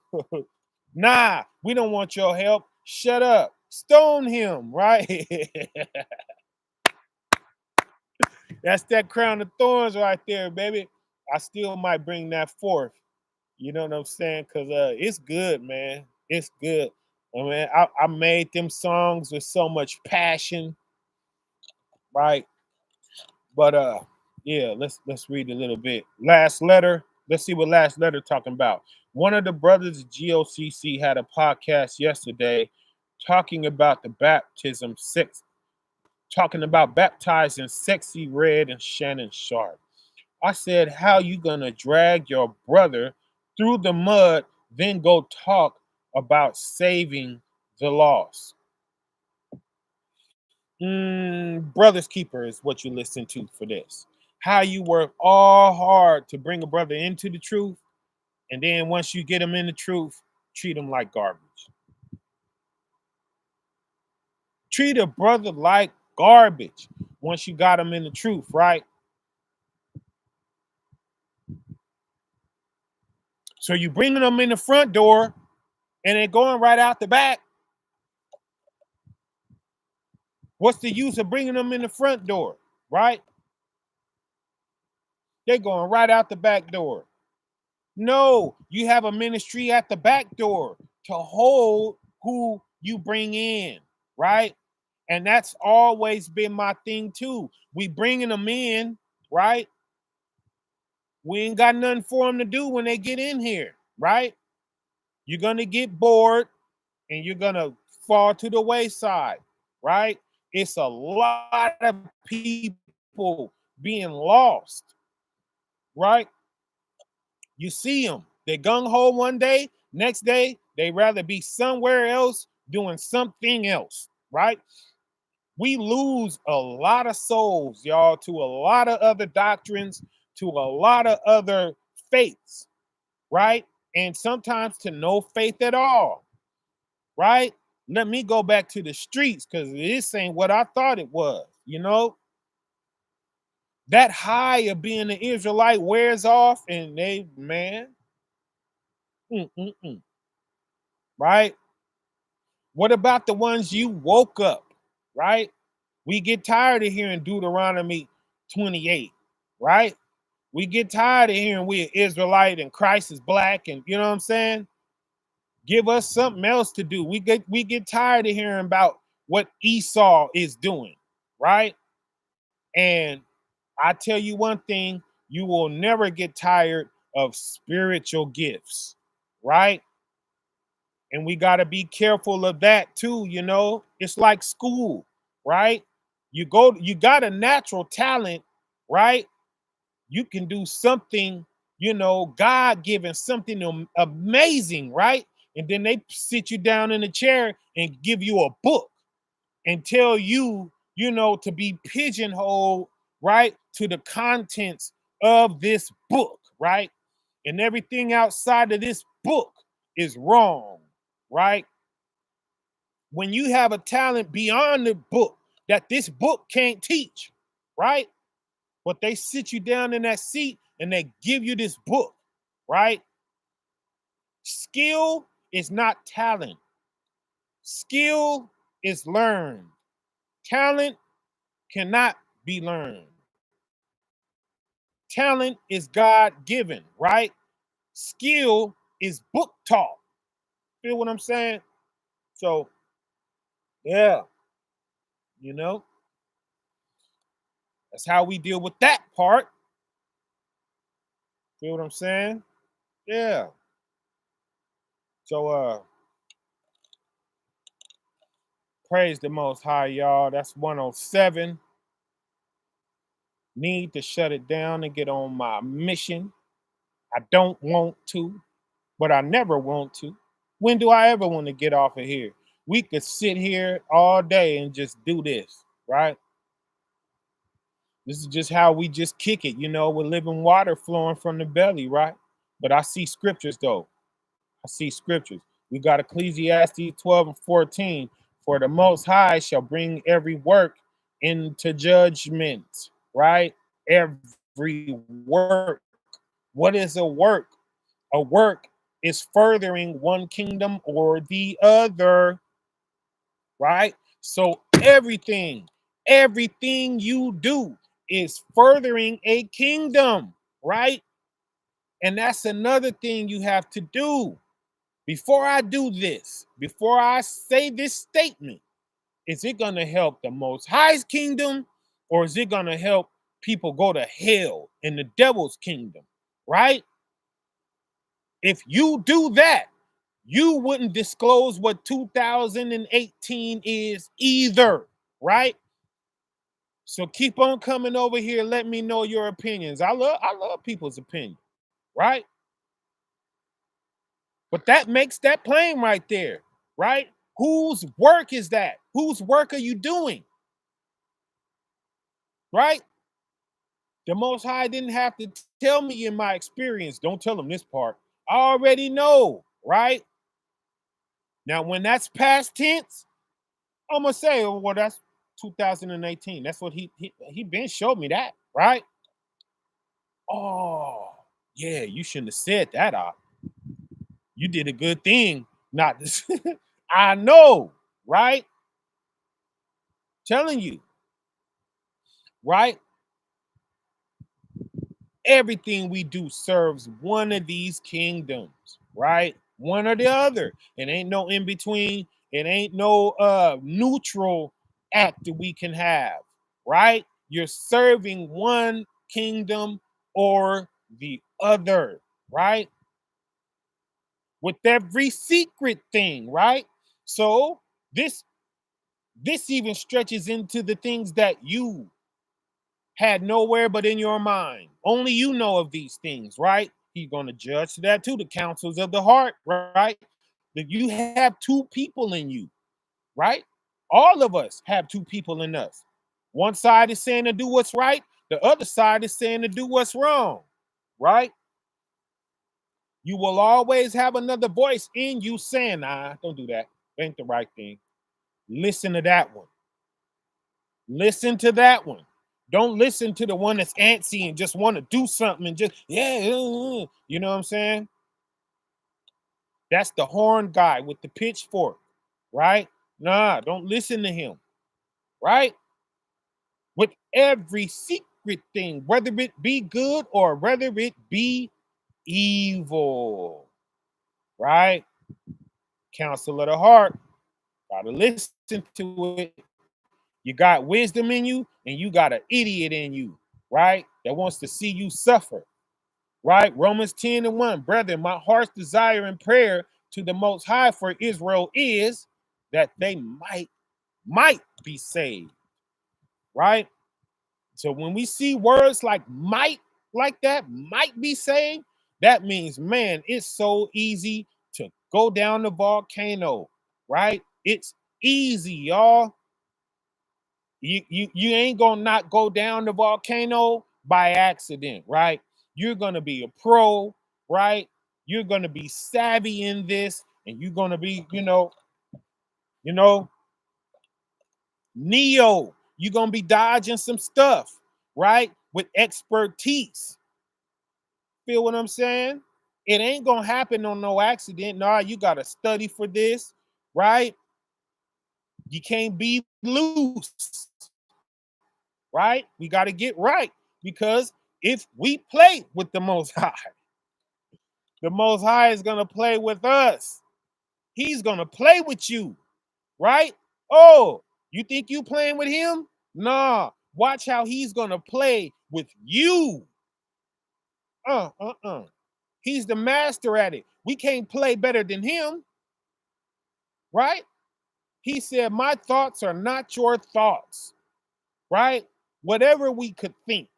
nah, we don't want your help. Shut up. Stone him, right? That's that crown of thorns right there, baby. I still might bring that forth. You know what I'm saying? Because it's good, man. It's good. I mean, I made them songs with so much passion, right? But yeah, let's read a little bit. Last letter. Let's see what last letter talking about. One of the brothers of GOCC had a podcast yesterday talking about the baptism sex, talking about baptizing Sexy Red and Shannon Sharp. I said, how you gonna drag your brother through the mud, then go talk about saving the lost? Brother's keeper is what you listen to for this. How you work all hard to bring a brother into the truth, and then once you get him in the truth, treat him like garbage. Treat a brother like garbage once you got him in the truth, right? So you bringing them in the front door, and they're going right out the back. What's the use of bringing them in the front door, right? They're going right out the back door. No, you have a ministry at the back door to hold who you bring in, right? And that's always been my thing too. We bringing them in, right? We ain't got nothing for them to do when they get in here, right? You're gonna get bored and you're gonna fall to the wayside, right? It's a lot of people being lost, right? You see them, They gung-ho one day, next day, they rather be somewhere else doing something else, right? We lose a lot of souls, y'all, to a lot of other doctrines, to a lot of other faiths, right? And sometimes to no faith at all, right? Let me go back to the streets because this ain't what I thought it was, you know? That high of being an Israelite wears off, and they, man, right? What about the ones you woke up, right? We get tired of hearing Deuteronomy 28, right? We get tired of hearing we're Israelite and Christ is black, and you know what I'm saying? Give us something else to do. We get tired of hearing about what Esau is doing, right? And I tell you one thing, you will never get tired of spiritual gifts, right? And we got to be careful of that too, you know. It's like school, right? You got a natural talent, right? You can do something, you know, God-given, something amazing, right? And then they sit you down in a chair and give you a book and tell you, you know, to be pigeonholed, right, to the contents of this book, right? And everything outside of this book is wrong, right? When you have a talent beyond the book that this book can't teach, right? But they sit you down in that seat and they give you this book, right? Skill is not talent. Skill is learned. Talent cannot be learned. Talent is God given, right? Skill is book taught. Feel what I'm saying? So, yeah, you know, that's how we deal with that part. Feel what I'm saying? Yeah. So, praise the Most High, y'all. That's 107. Need to shut it down and get on my mission. I don't want to, but I never want to. When do I ever want to get off of here? We could sit here all day and just do this, right? This is just how we just kick it, you know, with living water flowing from the belly, right? But I see scriptures though. I see scriptures. We got Ecclesiastes 12 and 14. For the Most High shall bring every work into judgment, right? Every work. What is a work? A work is furthering one kingdom or the other, right? So everything you do is furthering a kingdom, right? And that's another thing you have to do. Before I do this, before I say this statement, is it going to help the Most High's kingdom or is it going to help people go to hell in the devil's kingdom, right? If you do that, you wouldn't disclose what 2018 is either, right? So keep on coming over here. Let me know your opinions. I love people's opinion, right? But that makes that plain right there, right? Whose work is that? Whose work are you doing? Right? The Most High didn't have to tell me in my experience. Don't tell them this part. I already know, right? Now, when that's past tense, I'm gonna say, oh, well, that's 2018. That's what he been showed me that, right? Oh, yeah, you shouldn't have said that. You did a good thing. Not this. I know, right? Telling you, right? Everything we do serves one of these kingdoms, right? One or the other. It ain't no in between. It ain't no neutral act that we can have, right? You're serving one kingdom or the other, right? With every secret thing, right? So this even stretches into the things that you had nowhere but in your mind. Only you know of these things, right? He's going to judge that too, the counsels of the heart, right? That you have two people in you, right? All of us have two people in us. One side is saying to do what's right, the other side is saying to do what's wrong, right? You will always have another voice in you saying, nah, don't do that. That ain't the right thing. Listen to that one. Listen to that one. Don't listen to the one that's antsy and just want to do something and just, you know what I'm saying? That's the horn guy with the pitchfork, right? Nah, don't listen to him, right? With every secret thing, whether it be good or whether it be evil, right? Counsel of the heart, gotta listen to it. You got wisdom in you, and you got an idiot in you, right? That wants to see you suffer, right? Romans 10:1, brethren, my heart's desire and prayer to the Most High for Israel is that they might be saved, right? So when we see words like might, like that, might be saved, that means, man, it's so easy to go down the volcano, right? It's easy, y'all. You ain't gonna not go down the volcano by accident, right? You're gonna be a pro, right? You're gonna be savvy in this, and you're gonna be, you know, Neo. You're gonna be dodging some stuff, right? With expertise. Feel what I'm saying? It ain't gonna happen on no accident. Nah, you gotta study for this, right? You can't be loose, right? We gotta get right, because if we play with the Most High, the Most High is gonna play with us. He's gonna play with you, right? Oh, you think you playing with him? Nah, watch how he's gonna play with you. He's the master at it. We can't play better than him, right? He said, my thoughts are not your thoughts, right? Whatever we could think,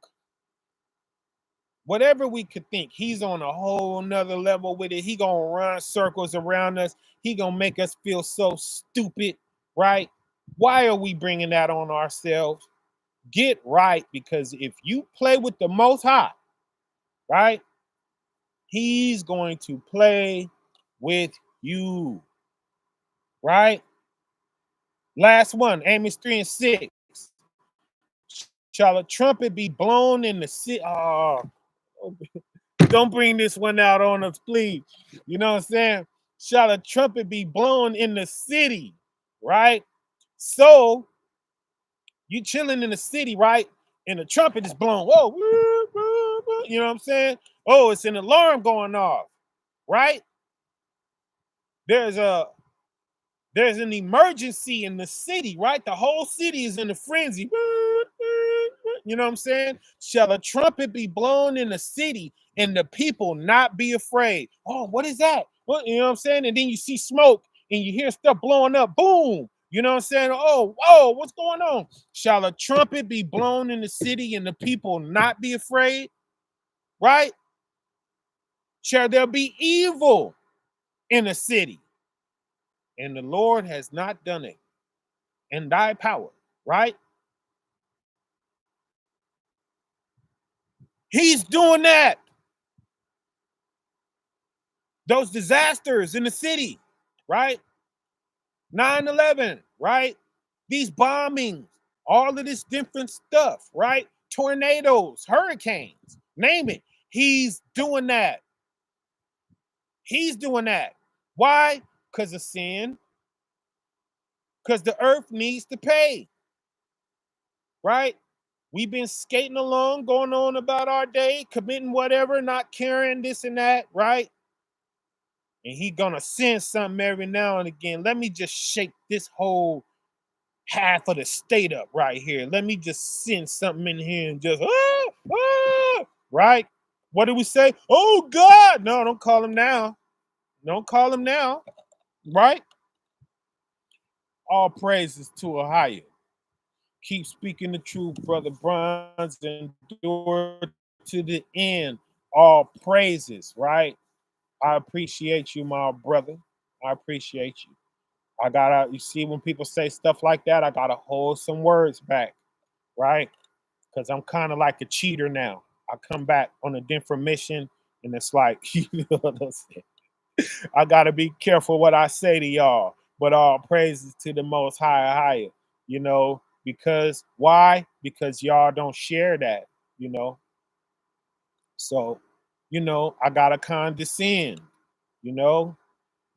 he's on a whole nother level with it. He gonna run circles around us. He gonna make us feel so stupid, right? Why are we bringing that on ourselves? Get right, because if you play with the Most High, right, he's going to play with you, right? Last one, Amos 3:6. Shall a trumpet be blown in the city? Oh, don't bring this one out on us, please. You know what I'm saying? Shall a trumpet be blown in the city, right? So you chilling in the city, right? And the trumpet is blown. Whoa, you know what I'm saying? Oh, it's an alarm going off, right? There's an emergency in the city, right? The whole city is in a frenzy. You know what I'm saying? Shall a trumpet be blown in the city and the people not be afraid? Oh, what is that? What, you know what I'm saying? And then you see smoke and you hear stuff blowing up. Boom. You know what I'm saying? Oh, whoa, what's going on? Shall a trumpet be blown in the city and the people not be afraid? Right? Shall there be evil in the city? And the Lord has not done it in thy power, right? He's doing that. Those disasters in the city, right? 9/11, right? These bombings, all of this different stuff, right? Tornadoes, hurricanes, name it. He's doing that. He's doing that. Why? Because of sin. Because the earth needs to pay, right? We've been skating along, going on about our day, committing whatever, not caring this and that, right? And he gonna send something every now and again. Let me just shake this whole half of the state up right here. Let me just send something in here and just right? What do we say? Oh God! No, don't call him now. Don't call him now, right? All praises to a higher. Keep speaking the truth, brother Bronze, and endure to the end. All praises, right? I appreciate you, my brother. I appreciate you. You see, when people say stuff like that, I gotta hold some words back, right? Because I'm kind of like a cheater now. I come back on a different mission, and it's like, you know what I'm saying? I gotta be careful what I say to y'all. But all praises to the most higher, you know, because why? Because y'all don't share that, you know. So, I gotta condescend, you know.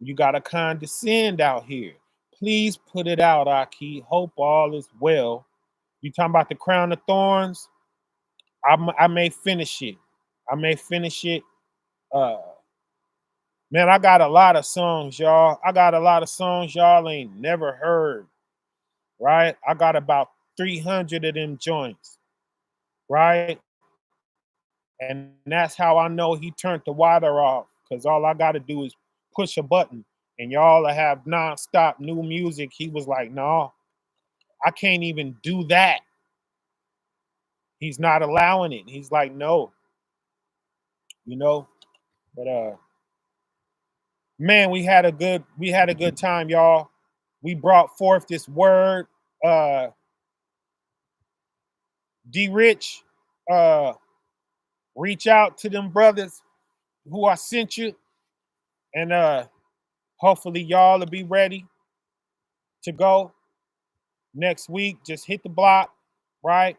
You gotta condescend out here. Please put it out, Aki. Hope all is well. You talking about the crown of thorns? I may finish it. I may finish it. Uh Man, I got a lot of songs, y'all. I got a lot of songs y'all ain't never heard, right? I got about 300 of them joints, right? And that's how I know he turned the water off, because all I got to do is push a button and y'all will have nonstop new music. He was like, no, I can't even do that. He's not allowing it. He's like, no, you know, but man, we had a good time, y'all. We brought forth this word. D Rich, uh, reach out to them brothers who I sent you, and hopefully y'all will be ready to go next week. Just hit the block, right?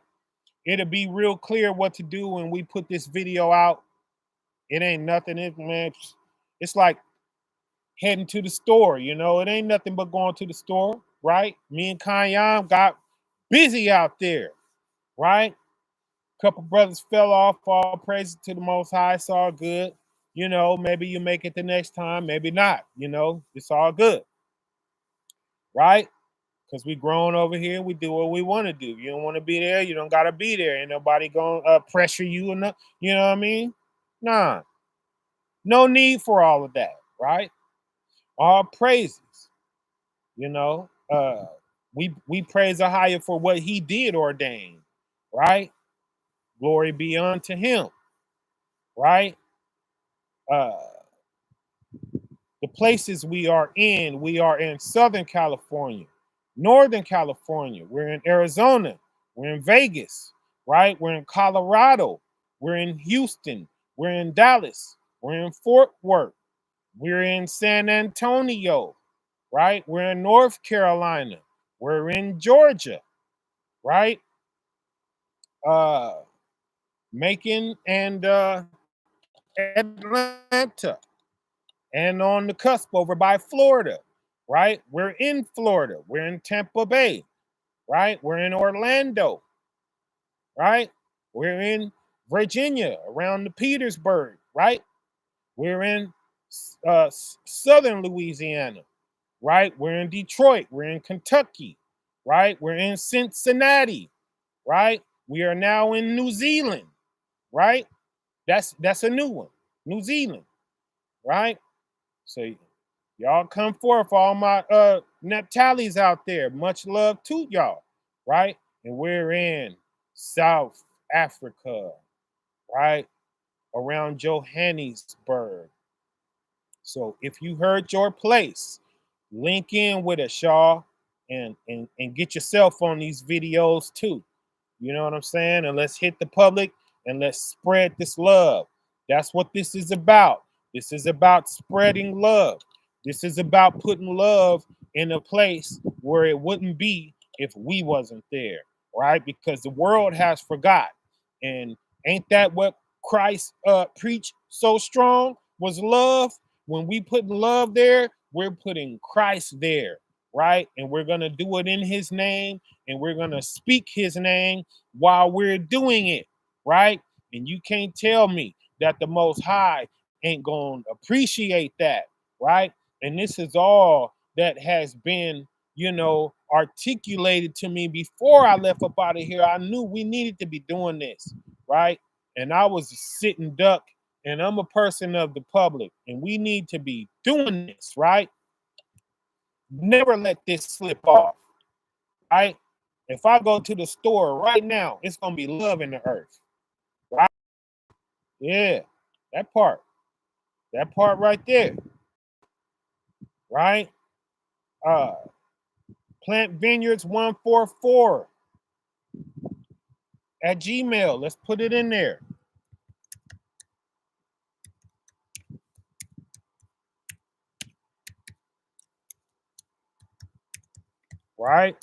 It'll be real clear what to do when we put this video out. It ain't nothing, man. It's like heading to the store, It ain't nothing but going to the store, right? Me and Kanyam got busy out there, right? Couple brothers fell off. All praise to the Most High. It's all good. Maybe you make it the next time, maybe not. It's all good, right? Because we grown over here. We do what we want to do. You don't want to be there. You don't got to be there. Ain't nobody going to pressure you enough. You know what I mean? Nah, no need for all of that, right? All praises. You know, we praise the higher for what he did ordain, right? Glory be unto him, right? Uh, the places we are in Southern California, Northern California, we're in Arizona, we're in Vegas, right? We're in Colorado, we're in Houston, we're in Dallas, we're in Fort Worth, we're in San Antonio, right? We're in North Carolina, we're in Georgia, right? Uh Macon and Atlanta, and on the cusp over by Florida, right? We're in Florida. We're in Tampa Bay, right? We're in Orlando, right? We're in Virginia, around the Petersburg, right? We're in southern Louisiana, right? We're in Detroit. We're in Kentucky, right? We're in Cincinnati, right? We are now in New Zealand, right? That's a new one, New Zealand, right? So y'all come forth, all my Neptalis out there. Much love to y'all, right? And we're in South Africa, right? Around Johannesburg. So if you heard your place, link in with us, y'all, and get yourself on these videos too. You know what I'm saying? And let's hit the public and let's spread this love. That's what this is about. This is about spreading love. This is about putting love in a place where it wouldn't be if we wasn't there, right? Because the world has forgot. And ain't that what Christ preached so strong, was love? When we put love there, we're putting Christ there, right? And we're going to do it in his name, and we're going to speak his name while we're doing it, right? And you can't tell me that the Most High ain't going to appreciate that, right? And this is all that has been, articulated to me before I left up out of here. I knew we needed to be doing this, right? And I was a sitting duck, and I'm a person of the public, and we need to be doing this, right? Never let this slip off, right? If I go to the store right now, it's gonna be love in the earth, right? Yeah. That part. That part right there. Right? Plant Vineyards 144 at Gmail. Let's put it in there. Right?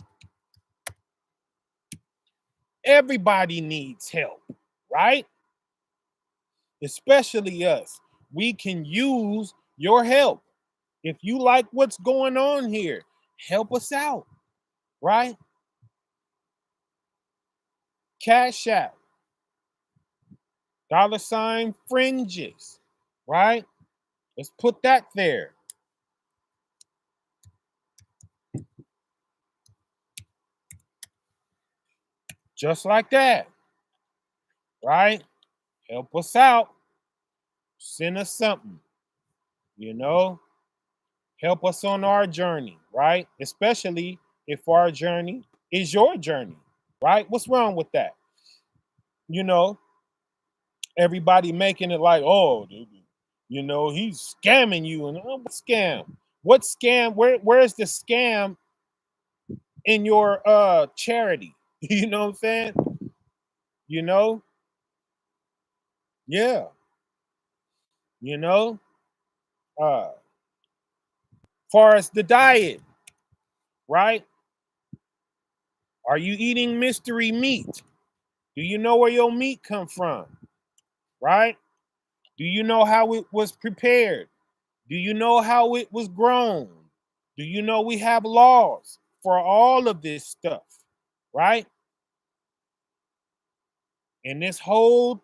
Everybody needs help, right? Especially us. We can use your help. If you like what's going on here, help us out, right? Cashapp, $fringes, right? Let's put that there. Just like that, right? Help us out. Send us something, you know? Help us on our journey, right? Especially if our journey is your journey, right? What's wrong with that? You know, everybody making it like, oh, you know, he's scamming you. And oh, what scam? What scam? Where's the scam in your charity? You know what I'm saying? You know? Yeah. You know? Far as the diet, right? Are you eating mystery meat? Do you know where your meat come from? Right? Do you know how it was prepared? Do you know how it was grown? Do you know we have laws for all of this stuff? Right? And this whole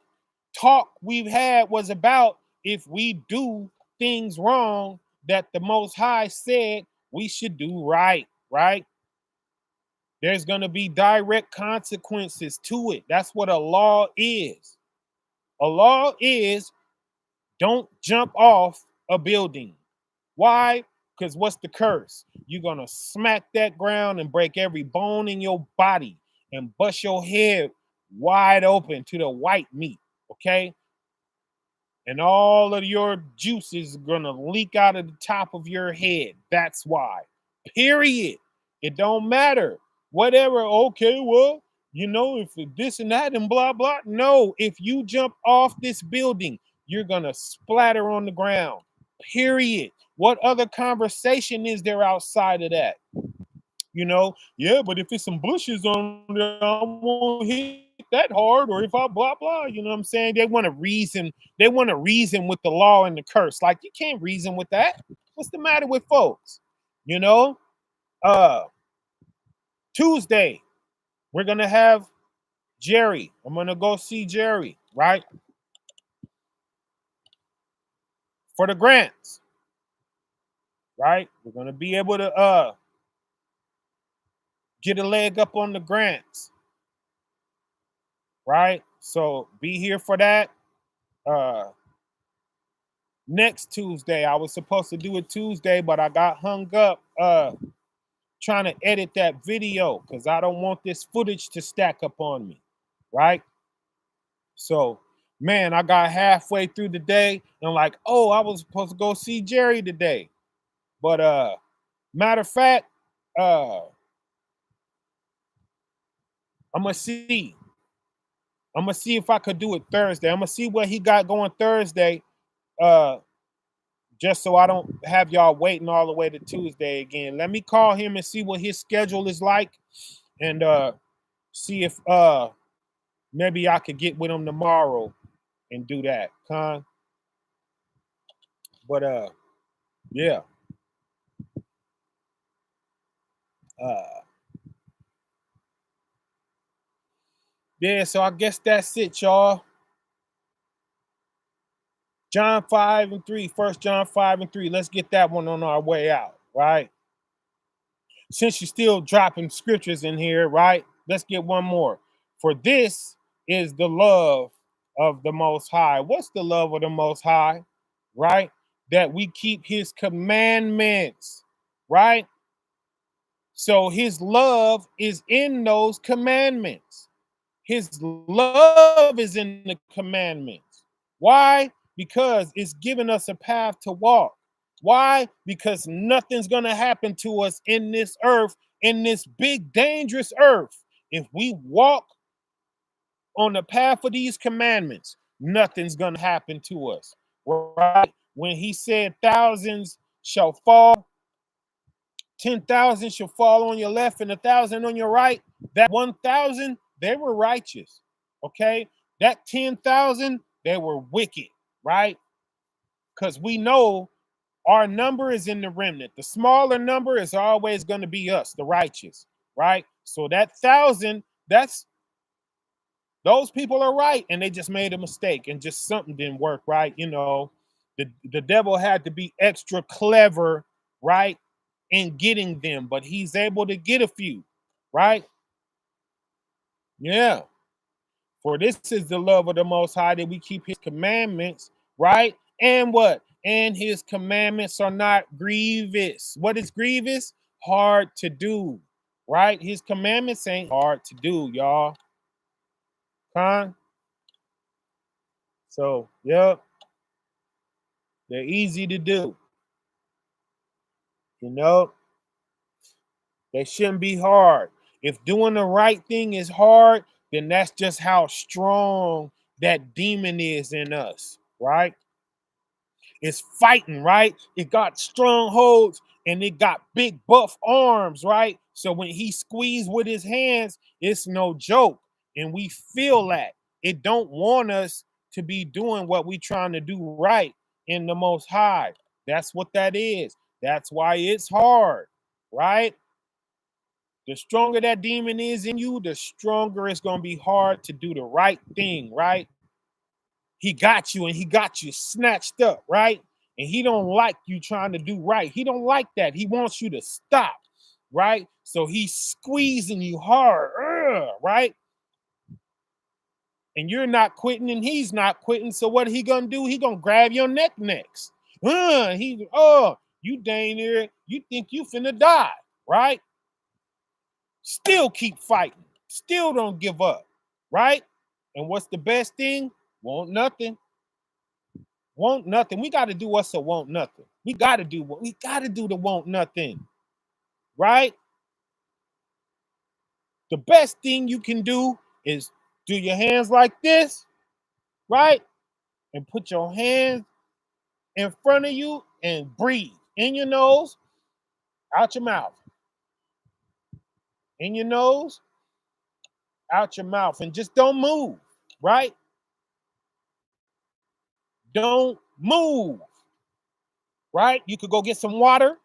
talk we've had was about if we do things wrong that the Most High said we should do right, right? There's going to be direct consequences to it. That's what a law is. A law is don't jump off a building. Why? Because what's the curse? You're going to smack that ground and break every bone in your body and bust your head wide open to the white meat, okay? And all of your juices are going to leak out of the top of your head. That's why. Period. It don't matter. Whatever, okay, well, you know, if this and that and blah, blah. No, if you jump off this building, you're going to splatter on the ground. Period. What other conversation is there outside of that? You know, yeah, but if it's some bushes on there, I won't hit that hard, or if I blah blah, you know what I'm saying? They want to reason with the law and the curse. Like you can't reason with that. What's the matter with folks? You know? Tuesday, we're gonna have Jerry. I'm gonna go see Jerry, right? For the grants. Right? We're gonna be able to get a leg up on the grants, right? So be here for that. Next Tuesday, I was supposed to do it Tuesday, but I got hung up trying to edit that video because I don't want this footage to stack up on me, right? So, man, I got halfway through the day and like, oh, I was supposed to go see Jerry today. But matter of fact, I'm gonna see. I'm gonna see if I could do it Thursday. I'm gonna see what he got going Thursday. Just so I don't have y'all waiting all the way to Tuesday again. Let me call him and see what his schedule is like and see if maybe I could get with him tomorrow and do that. But yeah. Uh yeah, so I guess that's it, y'all. John 5 and 3, 1 John 5 and 3. Let's get that one on our way out, right? Since you're still dropping scriptures in here, right? Let's get one more. For this is the love of the Most High. What's the love of the Most High? Right? That we keep his commandments, right? So his love is in those commandments. His love is in the commandments. Why? Because it's giving us a path to walk. Why? Because nothing's going to happen to us in this earth, in this big, dangerous earth. If we walk on the path of these commandments, nothing's going to happen to us. Right? When he said thousands shall fall, 10,000 shall fall on your left and 1,000 on your right, that 1,000, they were righteous. Okay? That 10,000, they were wicked, right? Because we know our number is in the remnant. The smaller number is always going to be us, the righteous, right? So that 1,000, that's those people are right, and they just made a mistake, and just something didn't work right. You know, the devil had to be extra clever, right, in getting them, but he's able to get a few, right? Yeah. For this is the love of the Most High, that we keep his commandments, right? And what? And his commandments are not grievous. What is grievous? Hard to do, right? His commandments ain't hard to do, y'all. Huh? So, yep, they're easy to do. You know, they shouldn't be hard. If doing the right thing is hard, then that's just how strong that demon is in us, right? It's fighting, right? It got strongholds and it got big buff arms, right? So when he squeezed with his hands, it's no joke. And we feel that. It don't want us to be doing what we trying to do right in the Most High. That's what that is. That's why it's hard, right? The stronger that demon is in you, the stronger it's going to be hard to do the right thing, right? He got you and he got you snatched up, right? And he don't like you trying to do right. He don't like that. He wants you to stop, right? So he's squeezing you hard, right? And you're not quitting and he's not quitting. So what he gonna do? He gonna grab your neck next. You dang near, you think you finna die, right? Still keep fighting. Still don't give up, right? And what's the best thing? Want nothing. Want nothing. We got to do us a want nothing. We got to do what we got to do to want nothing, right? The best thing you can do is do your hands like this, right? And put your hands in front of you and breathe in your nose, out your mouth, in your nose, out your mouth, and just don't move, right? Don't move, right? You could go get some water.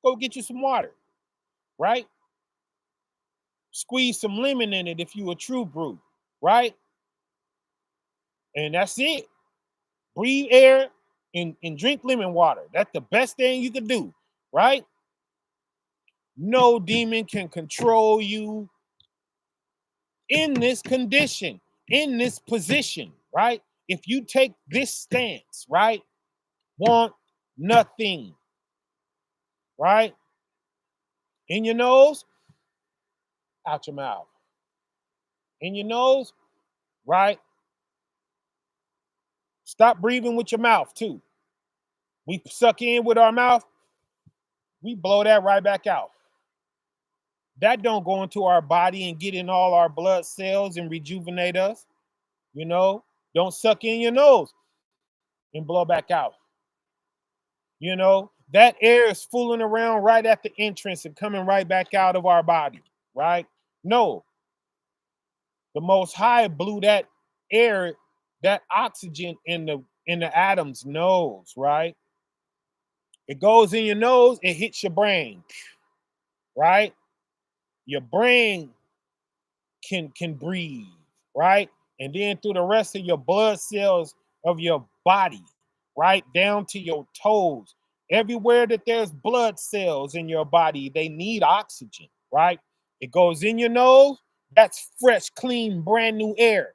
Go get you some water, right? Squeeze some lemon in it if you a true brew, right? And that's it. Breathe air and drink lemon water. That's the best thing you can do, right? No demon can control you in this condition, in this position, right? If you take this stance, right? Want nothing, right? In your nose, out your mouth. In your nose, right? Stop breathing with your mouth too. We suck in with our mouth, we blow that right back out. That don't go into our body and get in all our blood cells and rejuvenate us. You know, don't suck in your nose and blow back out. You know, that air is fooling around right at the entrance and coming right back out of our body, right? No, the Most High blew that air, that oxygen in the Adam's nose, right? It goes in your nose, it hits your brain, right? Your brain can breathe, right? And then through the rest of your blood cells of your body, right? Down to your toes. Everywhere that there's blood cells in your body, they need oxygen, right? It goes in your nose, that's fresh, clean, brand new air.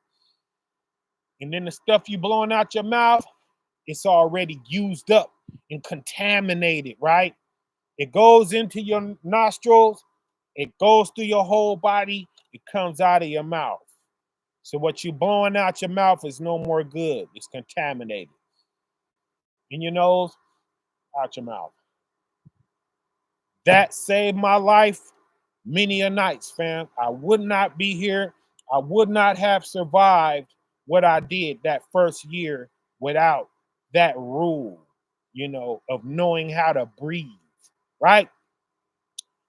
And then the stuff you blowing out your mouth, it's already used up and contaminated, right? It goes into your nostrils, it goes through your whole body, it comes out of your mouth. So what you blowing out your mouth is no more good. It's contaminated. in your nose, out your mouth. That saved my life many a nights, fam. I would not be here. I would not have survived what I did that first year without that rule, of knowing how to breathe, right?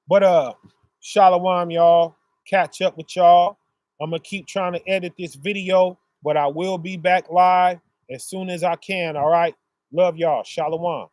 But shalom, y'all. Catch up with y'all. I'm gonna keep trying to edit this video, but I will be back live as soon as I can. All right. Love y'all. Shalom.